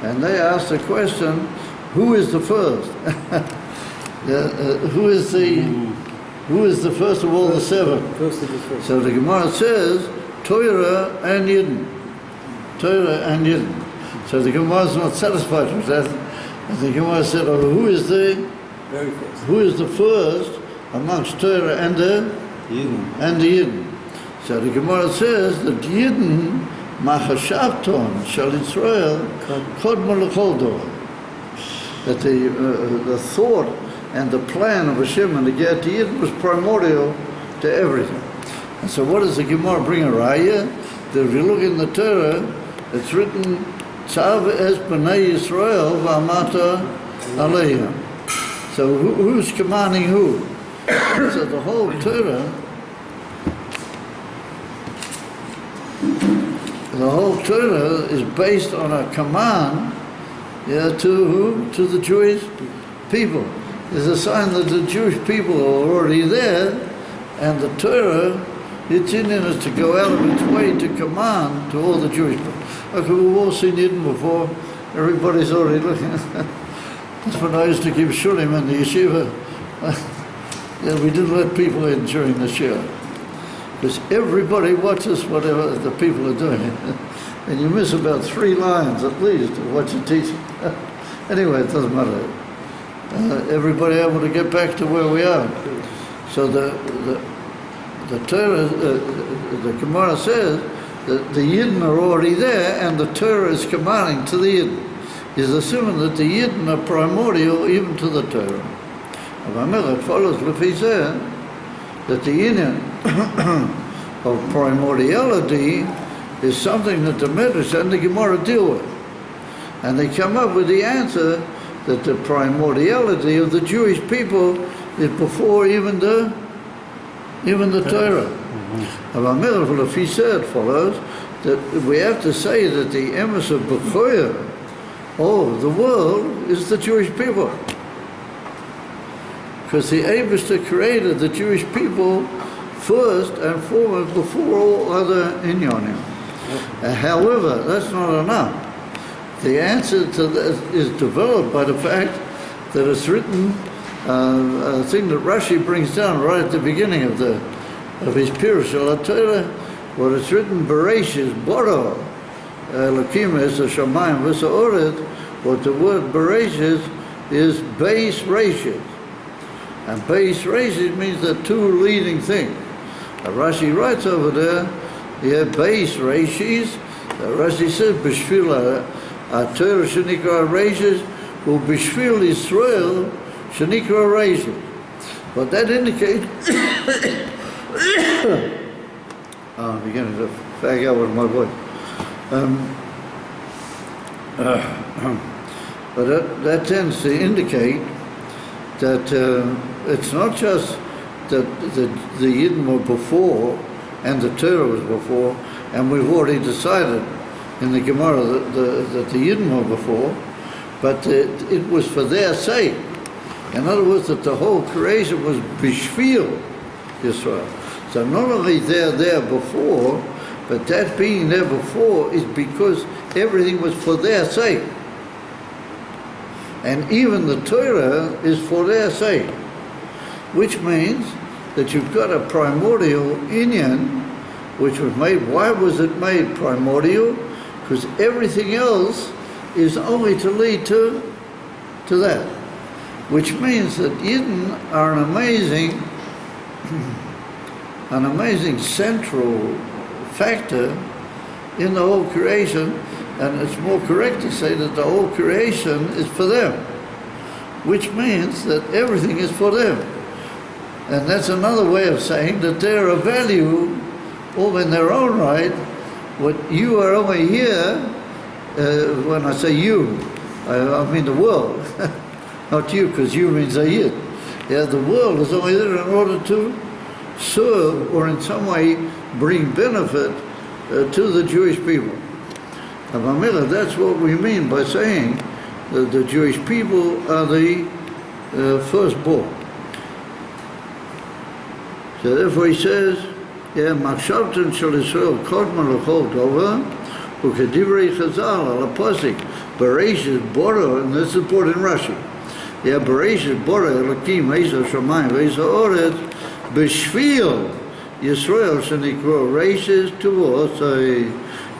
[SPEAKER 1] and they ask the question, who is the first? Who is the first of all the seven?
[SPEAKER 2] First of the first.
[SPEAKER 1] So the Gemara says, Torah and Yidden. Torah and Yidden. So the Gemara is not satisfied with that. And the Gemara said, oh,
[SPEAKER 2] Very first.
[SPEAKER 1] who is the first amongst Torah and the Yidden? So the Gemara says that Yidden, Machashavton, Shal Yisrael, Kodma L'Chol Dor. That the thought and the plan of Hashem and the Ger to Yidden was primordial to everything. And so what does the Gemara bring a raya? That if you look in the Torah, it's written, Tzav es b'nei Yisrael v'amata aleihim. So who's commanding who? So the whole Torah is based on a command, to who? To the Jewish people. It's a sign that the Jewish people are already there, and the Torah, its Indian is to go out of its way to command to all the Jewish people. Okay, we've all seen Yidden before. Everybody's already looking. That's when I used to give shulim in the yeshiva. We didn't let people in during the shiur, because everybody watches whatever the people are doing. And you miss about 3 lines at least of what you're teaching. Anyway, it doesn't matter. Everybody able to get back to where we are. So the Torah, the Gemara says that the Yidden are already there, and the Torah is commanding to the Yidden. Is assuming that the Yidden are primordial even to the Torah. It follows what he said, that the union of primordiality is something that the Medrash and the Gemara deal with. And they come up with the answer that the primordiality of the Jewish people is before even the Torah. If he said follows that we have to say that the emes of Bechoya, the world, is the Jewish people. Because the Eibishter created the Jewish people first and foremost before all other inyanim. However, that's not enough. The answer to this is developed by the fact that it's written, a thing that Rashi brings down right at the beginning of his Pirush al Torah, where it's written, Bereshis, Boro, Elokim es Hashamayim v'sa'oret, what the word Bereshis is base rashis. And base rashis means the 2 leading things. Rashi writes over there, base rashis, Rashi says, B'shvil Torah shenikra rashis, u'b'shvil Yisrael shenikra rashis. But that indicates, I'm beginning to fag out with my voice. But that tends to indicate that it's not just that the Yidden were before and the Torah was before, and we've already decided in the Gemara that the Yidden were before, but it was for their sake. In other words, that the whole creation was bishvil Yisrael. So not only they're there before, but that being there before is because everything was for their sake. And even the Torah is for their sake, which means that you've got a primordial inyan, which was made. Why was it made primordial? Because everything else is only to lead to that, which means that Yidden are an amazing central factor in the whole creation. And it's more correct to say that the whole creation is for them, which means that everything is for them. And that's another way of saying that they're of value all in their own right. What you are only here, when I say you, I mean the world, not you, because you means a yid. Yeah, the world is only there in order to serve or in some way bring benefit to the Jewish people. That's what we mean by saying that the Jewish people are the firstborn. So therefore he says, מחשבתן של ישראל קודמה לכל דבר, וכדברי חז"ל על הפוסק, בראשית בורא, and this is put in Rashi, בראשית בורא אלוקים עץ השמיים ועץ הארץ, בשביל Yisrael שנקרא races Tavo, so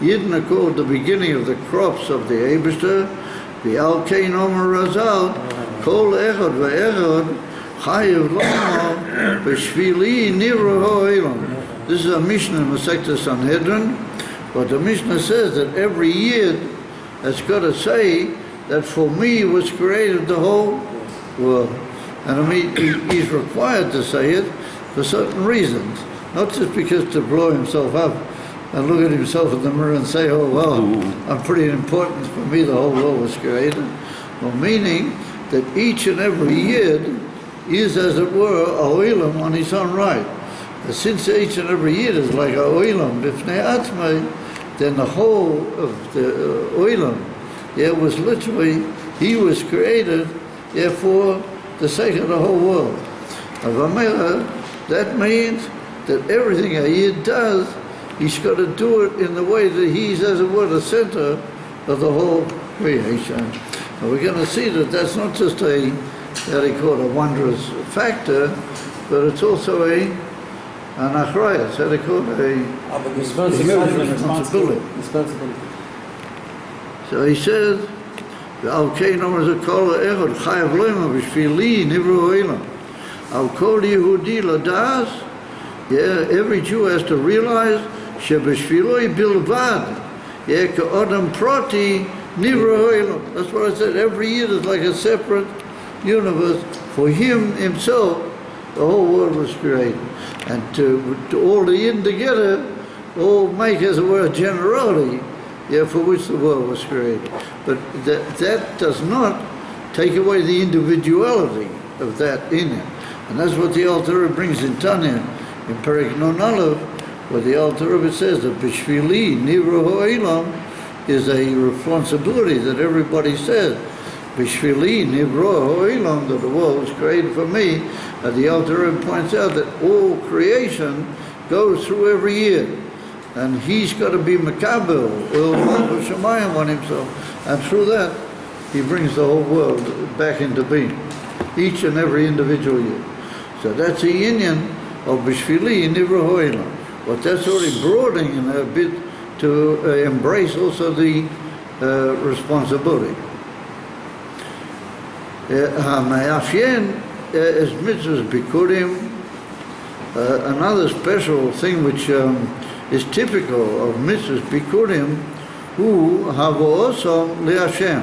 [SPEAKER 1] Yidden are called the beginning of the crops of the Eibishter, the Alkein Omer Razal, Kol Echad Ve'echad, Chayiv Lomar, B'shvili Nivra Ha'olam. This is a Mishnah in Masechta Sanhedrin, but the Mishnah says that every Yid has got to say that for me was created the whole world. And I mean, he's required to say it for certain reasons, not just because to blow himself up and look at himself in the mirror and say, oh, well, I'm pretty important, for me the whole world was created. Well, meaning that each and every Yid is, as it were, a oilam on his own right. And since each and every Yid is like a oilam, b'fnei atzmai, then the whole of the oilam, was literally, he was created, for the sake of the whole world. That means that everything a Yid does, he's got to do it in the way that he's, as it were, the center of the whole creation. And we're going to see that that's not just a, how they call it, a wondrous factor, but it's also an achrayas, how they call it, a responsibility. So he says, Al kein omer ze kol echad chayav loyma b'shvili nivru ha'olam. Al kol Yehudi ladas, every Jew has to realize שבשבילוי בלבד, כאדם פרטי נברא העולם. That's what I said. Every year is like a separate universe. For him himself, the whole world was created. And to all the Yidden together, all make, as it were, a generality, for which the world was created. But that does not take away the individuality of that in it. And that's what the Alter Rebbe brings in Tanya, in Perek Nun Aleph, where the Alter Rebbe says that B'shvili Nivra Ha'olam is a responsibility that everybody says. B'shvili Nivra Ha'olam, that the world was created for me. And the Alter Rebbe points out that all creation goes through every year. And he's got to be Makabel, Malchus Shemayim on himself. And through that, he brings the whole world back into being. Each and every individual year. So that's the union of B'shvili Nivra Ha'olam. But that's already broadening a bit to embrace also the responsibility. Ha'mayafyen is mitzvahs bikurim. Another special thing which is typical of mitzvahs bikurim, who havo'osam le'Hashem.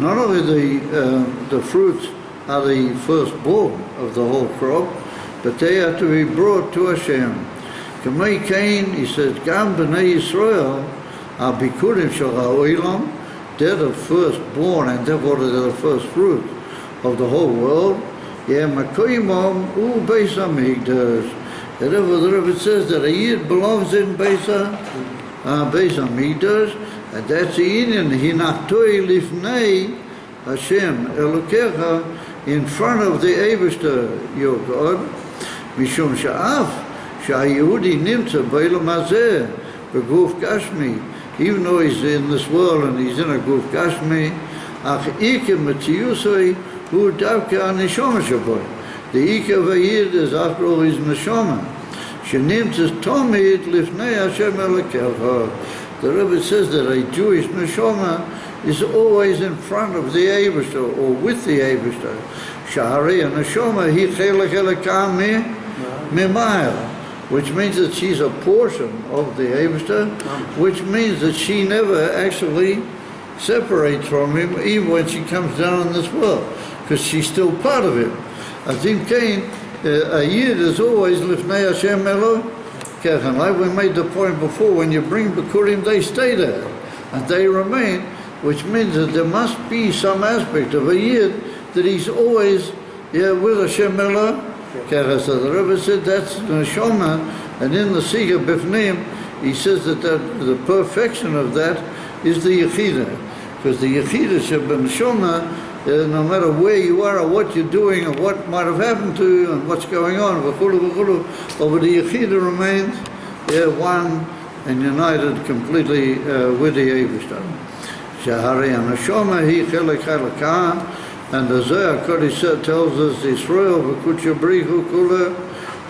[SPEAKER 1] Not only the fruits are the firstborn of the whole crop, but they have to be brought to Hashem. Kamei Cain, he says, Gam b'nei Yisrael, bikurim shel ha'olam, they're the firstborn, and therefore they're the first fruit of the whole world. Makoimam u beis hamikdash. Therefore the Rebbe says that a Yid belongs in beis hamikdash, and that's the Indian, hinachtoi lifnei Hashem Elokecha, in front of the Eibishter, your God. Mishum sha'af, sha'yehudi nimtza b'olam hazeh, b'guf gashmi, even though he's in this world and he's in a guf gashmi, ach ike metziyusoi hu davke ha-neshama shaboy. The ike of a Yid is, after all, his neshama. Shenimtzas tomid lifnei Hashem Elokecha. The Rebbe says that a Jewish neshama is always in front of the Eibishter, or with the Eibishter. Sha'arei neshama hi chelek elokam mimayel, which means that she's a portion of the Eibishter, which means that she never actually separates from him, even when she comes down in this world, because she's still part of him. Azim Cain, a Yid is always lifnei Hashem Elokecha. Like we made the point before, when you bring Bikurim, they stay there, and they remain, which means that there must be some aspect of a Yid that he's always with Hashem Elokecha. So the Rebbe said that's the neshama, and in the Siga Bifnim, he says that the perfection of that is the Yechida, because the Yechida Sheba Neshama no matter where you are or what you're doing or what might have happened to you and what's going on, over the Yechida remains one and united completely with the Eibishter. Shahari Anashoma hi chelek chelekah, and the Zohar Kodesh tells us Israel v'kutsha brichu kula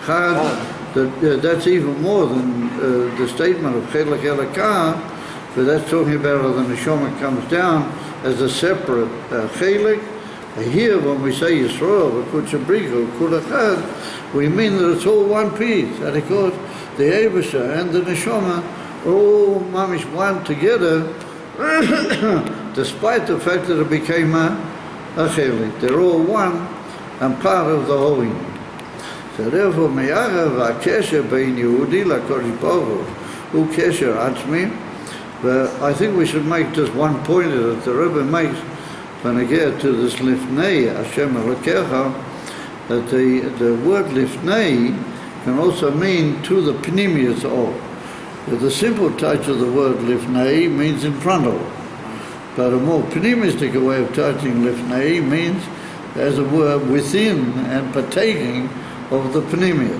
[SPEAKER 1] chad, that's even more than the statement of chelek chelekah, but that's talking about how the neshama comes down as a separate chelik. Here, when we say Yisrael, v'kutsha brichu kula chad, we mean that it's all one piece, and of course the Eibusha and the neshama are all mamish one together, despite the fact that it became a chelik. They're all one and part of the whole union. So therefore, me'arav ha'kesher bein Yehudi la'kodesh baruch hu kesher atzmi. But I think we should make just one point that the Rabbi makes when I get to this lifnei Hashem Elokecha, that the word lifnei can also mean to the pnimius of. The simple touch of the word lifnei means in front of. But a more pneumistic way of touching lifnei means, as it were, within and partaking of the pneumius.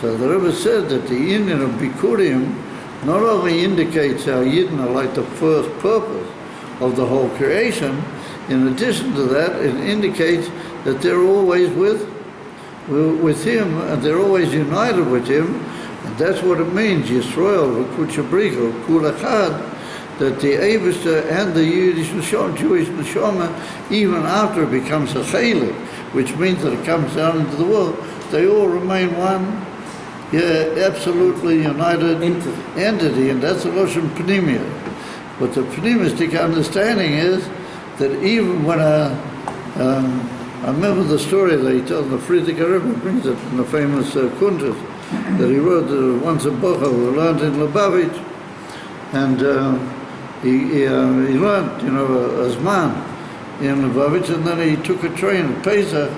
[SPEAKER 1] So the Rebbe said that the union of Bikurim not only indicates how Yidden are like the first purpose of the whole creation, in addition to that, it indicates that they're always with Him, and they're always united with Him, and that's what it means, Yisrael, v'kutsha brichu, kul echad, that the Eibishter and the Jewish neshama, even after it becomes a chelik, which means that it comes down into the world, they all remain one, absolutely united entity, and that's the Lashon Pnimiyah. But the pneumistic understanding is that even when I remember the story that he tells, the Friedrich Rebbe brings it in the famous Kuntres, that he wrote once a Bocha who learned in Lubavitch, and he learned, a Zman in Lubavitch, and then he took a train at Pesach.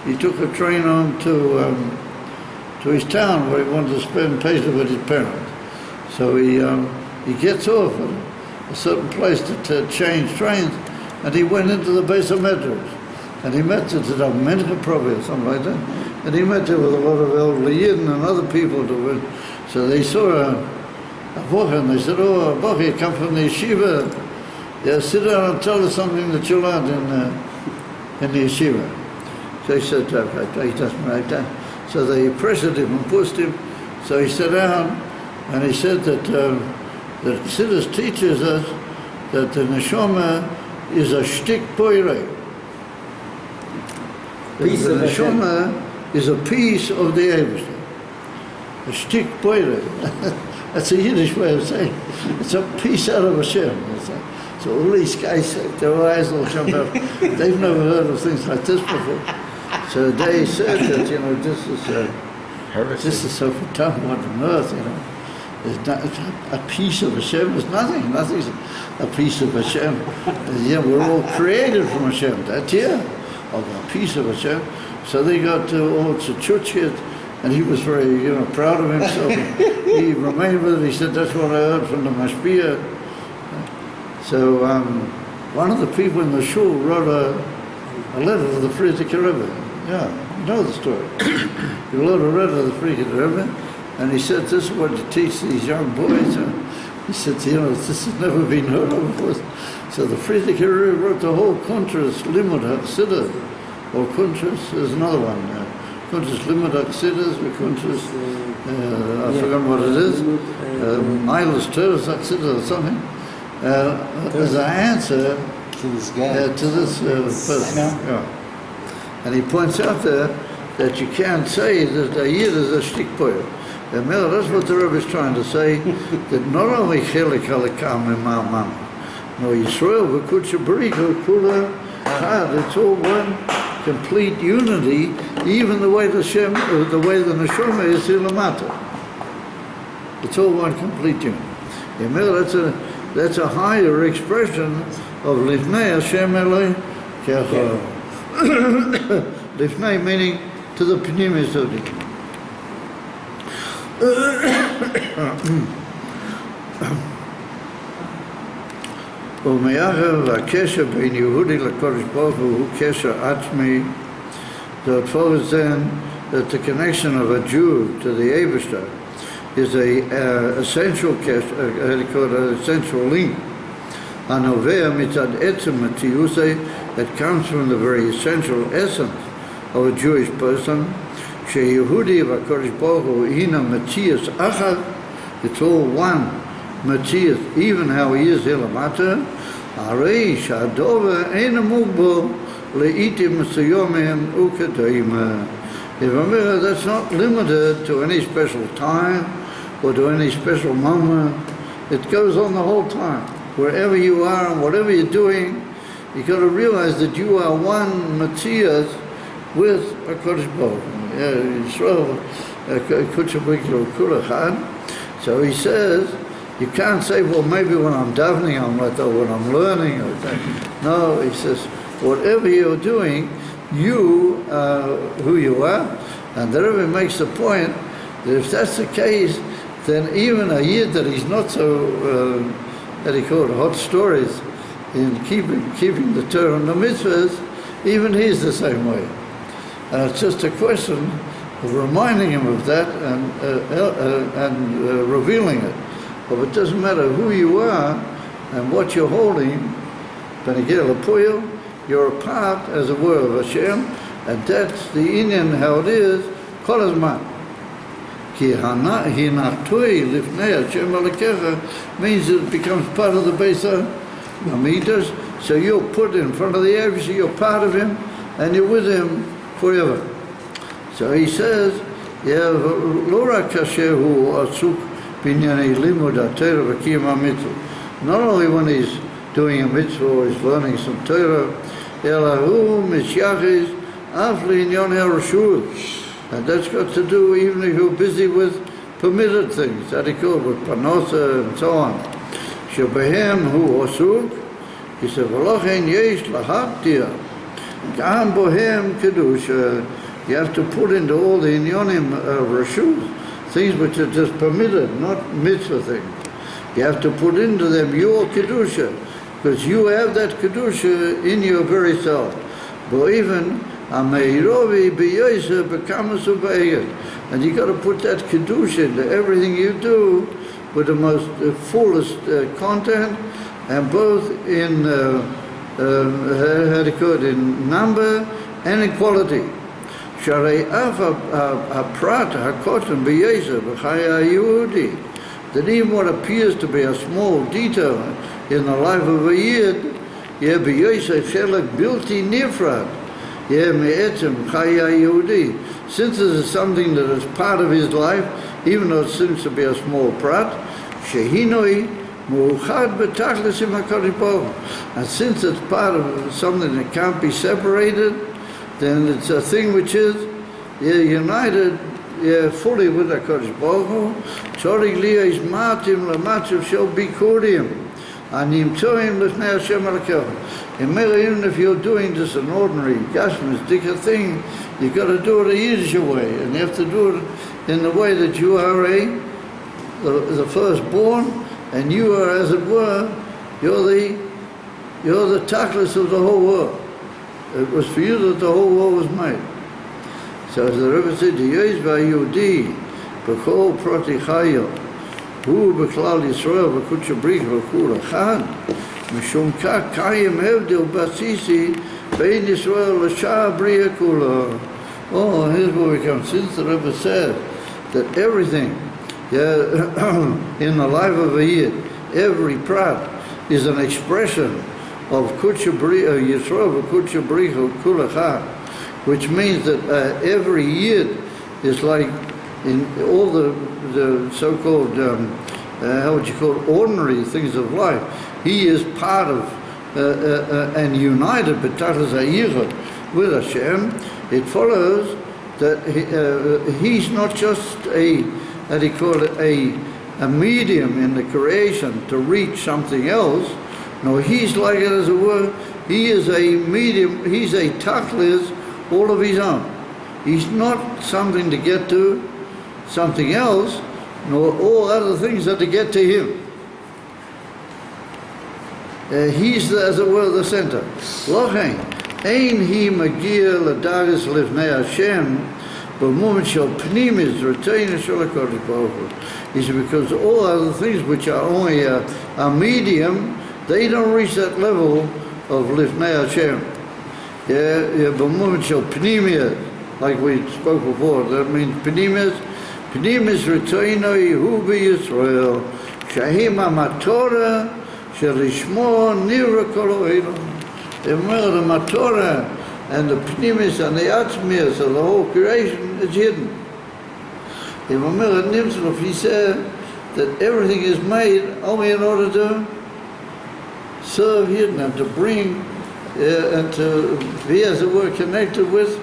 [SPEAKER 1] He took a train on to his town where he wanted to spend Pesach with his parents. So he gets off at a certain place to change trains, and he went into the base of Medrash, and he met the Mencha probably or something like that, and he met there with a lot of elderly Yidden and other people. So they saw a Bocha, and they said, "Oh, Bocha, you come from the yeshiva. Yeah, sit down and tell us something that you learned in the yeshiva." So he said, "Okay, he doesn't like that." So they pressured him and pushed him. So he sat down, and he said that Chassidus teaches us that the neshama is a shtik poirei. The neshama is a piece of the Eibishter. A shtik poirei. That's a Yiddish way of saying it. It's a piece out of Hashem. So all these guys, their eyes all jump up. They've never heard of things like this before. So they said that, this is so tough, what on earth, There's not, a piece of Hashem is nothing. Nothing's a piece of Hashem. We're all created from Hashem. That's of a piece of Hashem. So they got all to Chuchit, and he was very, proud of himself. He remained with it. He said, "That's what I heard from the Mashpia." So one of the people in the shul wrote a letter to the Friedrich Rebbe. Yeah, you know the story. He wrote a letter to the Friedrich Rebbe, and he said, "This is what you teach these young boys." And he said, "This has never been heard of before." So the Friedrich Rebbe wrote the whole Kuntres Limud HaChassidus, or Kuntres, there's another one. Kuntres Limud HaChassidus, or Kuntres, I forgot what it is. Eilis Teres HaChassidus or something. As an answer
[SPEAKER 3] to this guy.
[SPEAKER 1] to this person. Yeah. And he points out there that you can't say that a Yid is a shtik poyer. That's what the Rebbe is trying to say, that not only chelik halakam imam, no Yisrael v'kutsha brichu kula chad, it's all one complete unity, even the way the neshama is ilamata. It's all one complete unity. That's a higher expression of Lifnei Hashem Eloi Kecha. Lifnei meaning to the pneumis of the ומאחר והקשר בין יהודי לקודש ברוך הוא קשר עצמי, the follows then that the connection of a Jew to the Eibishter is a essential essential link. הנובע מצד עצם מציאוסי, that comes from the very essential essence of a Jewish person, שיהודי והקודש ברוך הוא הינה מציאס אחד, it's all one מציאס, even how he is here למטה, הרי שהדובר אינו מוגבל לעיתים מסוימים וכדומה. Remember, that's not limited to any special time or to any special moment. It goes on the whole time. Wherever you are and whatever you're doing, you've got to realize that you are one Matthias with a Kodesh Baruch. So he says, you can't say, well, maybe when I'm davening I'm like that, when I'm learning or that. No, he says, whatever you're doing, you are who you are. And the Rabbi makes the point that if that's the case, then even a yid that he's not so, that he called hot stories in keeping the Torah and the mitzvahs, even he's the same way. It's just a question of reminding him of that and revealing it. But it doesn't matter who you are and what you're holding, you're a part, as it were, of Hashem, and that's the inyan how it is, kol hazman. Ki hinachtui lifnei Hashem alekecha means it becomes part of the Beis Hamikdash. So you're put in front of the Eibishter, you're part of him, and you're with him forever. So he says, lo rak kasher hu asuk binyanei limud haTorah v'kiyum hamitzvot. Not only when he's doing a mitzvah or he's learning some Torah, elahu misyachiz af li'inyan harashut. And that's got to do even if you're busy with permitted things, that he called with panosa and so on. Shebehem hu osuk, he said, v'lochen yesh lahaptir, gam bohem kedusha. You have to put into all the inyonim rashut, things which are just permitted, not mitzvah things. You have to put into them your kedusha, because you have that kedusha in your very self. But even and you got to put that kedusha into everything you do with the most fullest content, and both in in number and in quality. That even what appears to be a small detail in the life of a yid, since it is something that is part of his life, even though it seems to be a small prat, and since it's part of something that can't be separated, then it's a thing which is united fully with the Kodesh Baruch Hu. Tzorich liya is matim l'matzav shel bikurim, animtoim l'fnei Hashem alekecha. Even if you're doing just an ordinary Gafne thing, you've got to do it a Yiddish way, and you have to do it in the way that you are the firstborn, and you are, as it were, you're the tachlis of the whole world. It was for you that the whole world was made. So as the Rabbi said, "Yesh v'Yehudi b'chol prati chayo, hu b'klal Yisrael v'kutcha brich v'kul echad, mishum kach kayim hevdil basisi bein Yisrael l'shar bria kula." Oh, here's where we come. Since the Rabbi said that everything in the life of a Yid, every prat is an expression of Kutcha Yisrael v'Kutcha Bricha Kul Echad, which means that every Yid is like in all the so-called how would you call it, ordinary things of life. He is part of and united with Hashem. It follows that he's not just a medium in the creation to reach something else. No, he's like it, as it were. He is a medium, he's a tachlis all of his own. He's not something to get to something else, nor all other things are to get to him. he's, as it were, the center. Lochen, ein hi magia l'dagas livnei Hashem, b'moment shel pnimis retain shel HaKadosh Baruch Hu. He said, because all other things which are only a medium, they don't reach that level of livnei Hashem. B'moment shel pnimis, like we spoke before, that means pnimis retoinoi hu b'Yisrael, shahim ha'matorah shel lishmo nivra kol ha'olam. The matorah and the pnimis and the atzmius of the whole creation is hidden. He said that everything is made only in order to serve hidden and to bring and to be, as it were, connected with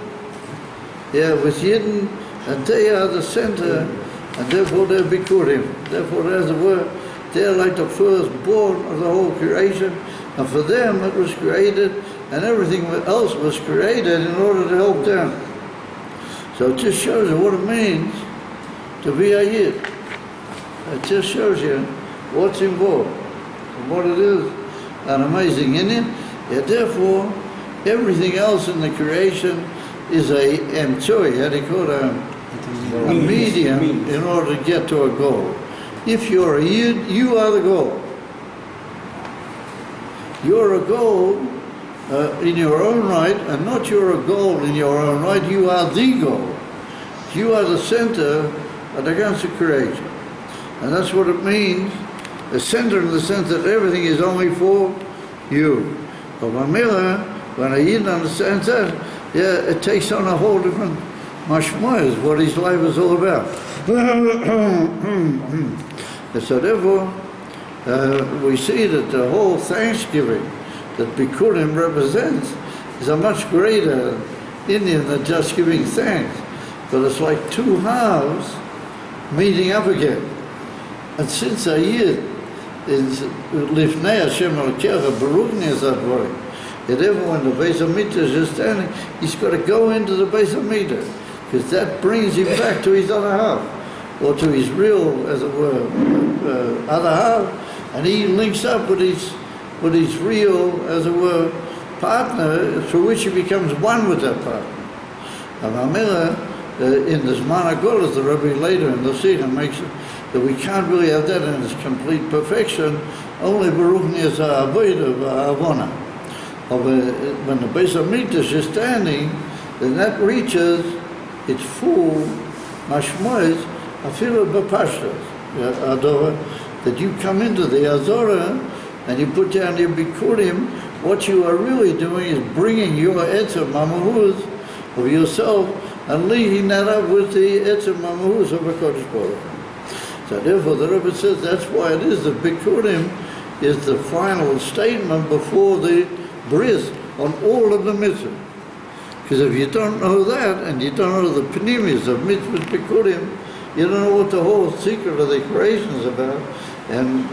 [SPEAKER 1] hidden, and they are the center, and therefore they're bikurim. Therefore, as it were, they're like the firstborn of the whole creation, and for them it was created, and everything else was created in order to help them. So it just shows you what it means to be a Yid. It just shows you what's involved, and what it is, and amazing in it. Yeah, therefore, everything else in the creation is a emtsoi, how do you call it, a medium in order to get to a goal. If you're a Yid, you are the goal. You're a goal in your own right, and not you're a goal in your own right, you are the goal. You are the center against the creation. And that's what it means, the center in the sense that everything is only for you. But when a Yid understands that, it takes on a whole different mashmoyas, what his life is all about. And so therefore, we see that the whole Thanksgiving that Bikurim represents is a much greater Indian than just giving thanks. But it's like two halves meeting up again. And since a Yid is Lifnei Hashem Elokecha Baruch Ni Dvar, that everyone, the Beis Hamikdash is standing, he's got to go into the Beis Hamikdash, because that brings him back to his other half, or to his real, as it were, other half, and he links up with his real, as it were, partner, through which he becomes one with that partner. And Amila, in this Zman HaGolus, the Rabbi later in the Sikha makes it that we can't really have that in its complete perfection, only Baruch Ni Avodah V'Avona. When the Beis Hamikdash is standing, then that reaches its full mashmois, afilu b'pashtas, that you come into the Azorah and you put down your bikurim. What you are really doing is bringing your etzem mamahuz of yourself and linking that up with the etzem mamahuz of HaKadosh Baruch Hu. So therefore the Rebbe says that's why it is the bikurim is the final statement before the bris on all of the mitzvahs. Because if you don't know that, and you don't know the pnimis of mitzvahs bikurim, you don't know what the whole secret of the creation is about, and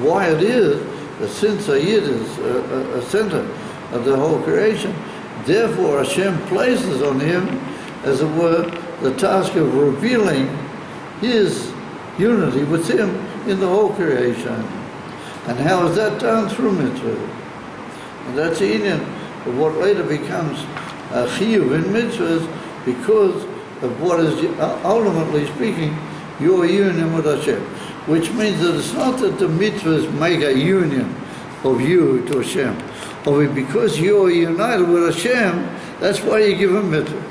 [SPEAKER 1] why it is that since a Yid is a center of the whole creation, therefore Hashem places on him, as it were, the task of revealing his unity with him in the whole creation. And how is that done? Through mitzvah. And that's the union of what later becomes a Shiur in mitzvahs, because of what is ultimately speaking your union with Hashem. Which means that it's not that the mitzvahs make a union of you to Hashem. Only because you're united with Hashem, that's why you give a mitzvah.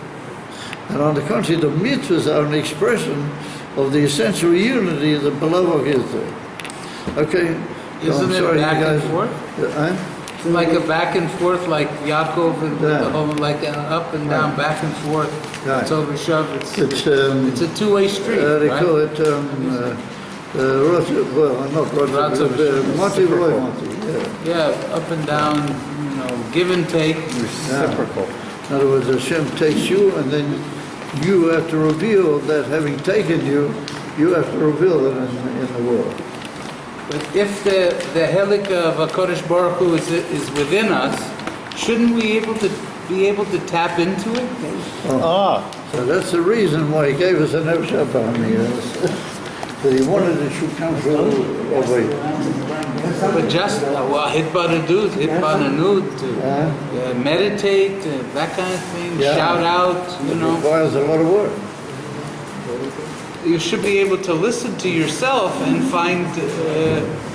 [SPEAKER 1] And on the contrary, the mitzvahs are an expression of the essential unity of the beloved is there. Okay?
[SPEAKER 3] Isn't it back and forth? Like a back and forth, like Yaakov and the whole, like up and down, back and forth. It's over shove. It's a two-way street.
[SPEAKER 1] They
[SPEAKER 3] right?
[SPEAKER 1] call it not Monty.
[SPEAKER 3] Yeah, up and down, give and take.
[SPEAKER 2] Reciprocal.
[SPEAKER 1] In other words, Hashem takes you, and then you have to reveal that having taken you, you have to reveal it in the world.
[SPEAKER 3] But if the helik of HaKadosh Baruch Hu is within us, shouldn't we be able to tap into it?
[SPEAKER 1] So that's the reason why he gave us an Evshapam, that he wanted it should come through over here.
[SPEAKER 3] But just, hitbananud, to meditate, that kind of thing, shout out,
[SPEAKER 1] It requires a lot of work.
[SPEAKER 3] You should be able to listen to yourself and find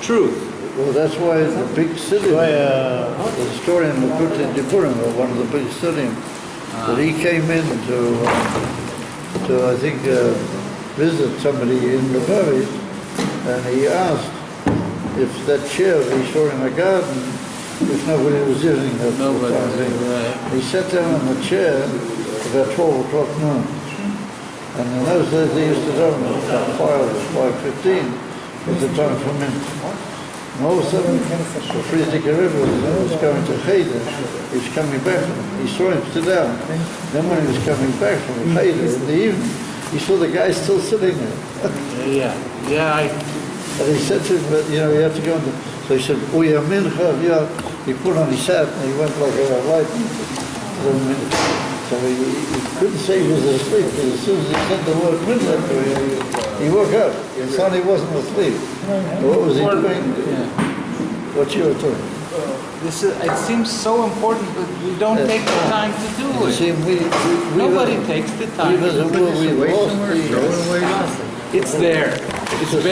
[SPEAKER 3] truth.
[SPEAKER 1] Well, that's why the big Siddim, the historian Malchus Diburim, one of the big Siddim, that he came in to I think, visit somebody in the Rabbi, and he asked if that chair he saw in the garden, if nobody was using it.
[SPEAKER 3] Nobody.
[SPEAKER 1] He sat down on the chair about 12 o'clock noon. And in those days they used to tell him about 5:15 was the time for minutes. And all of a sudden, the Friedrich Rebbe was going to Cheder. He was coming back. He saw him sit down. Then when he was coming back from Cheder in the evening, he saw the guy still sitting there. And he said to him, you have to go into... So he said, Uya Mincha, he put on his hat and he went like a light. So he couldn't say he was asleep, because as soon as he said the word midnight to him, he woke up. He thought he wasn't asleep. So what was he doing? What you were doing?
[SPEAKER 3] It seems so important, but we don't take the time to do it.
[SPEAKER 1] See,
[SPEAKER 3] Nobody takes the time.
[SPEAKER 1] We lost
[SPEAKER 3] It's there. It's very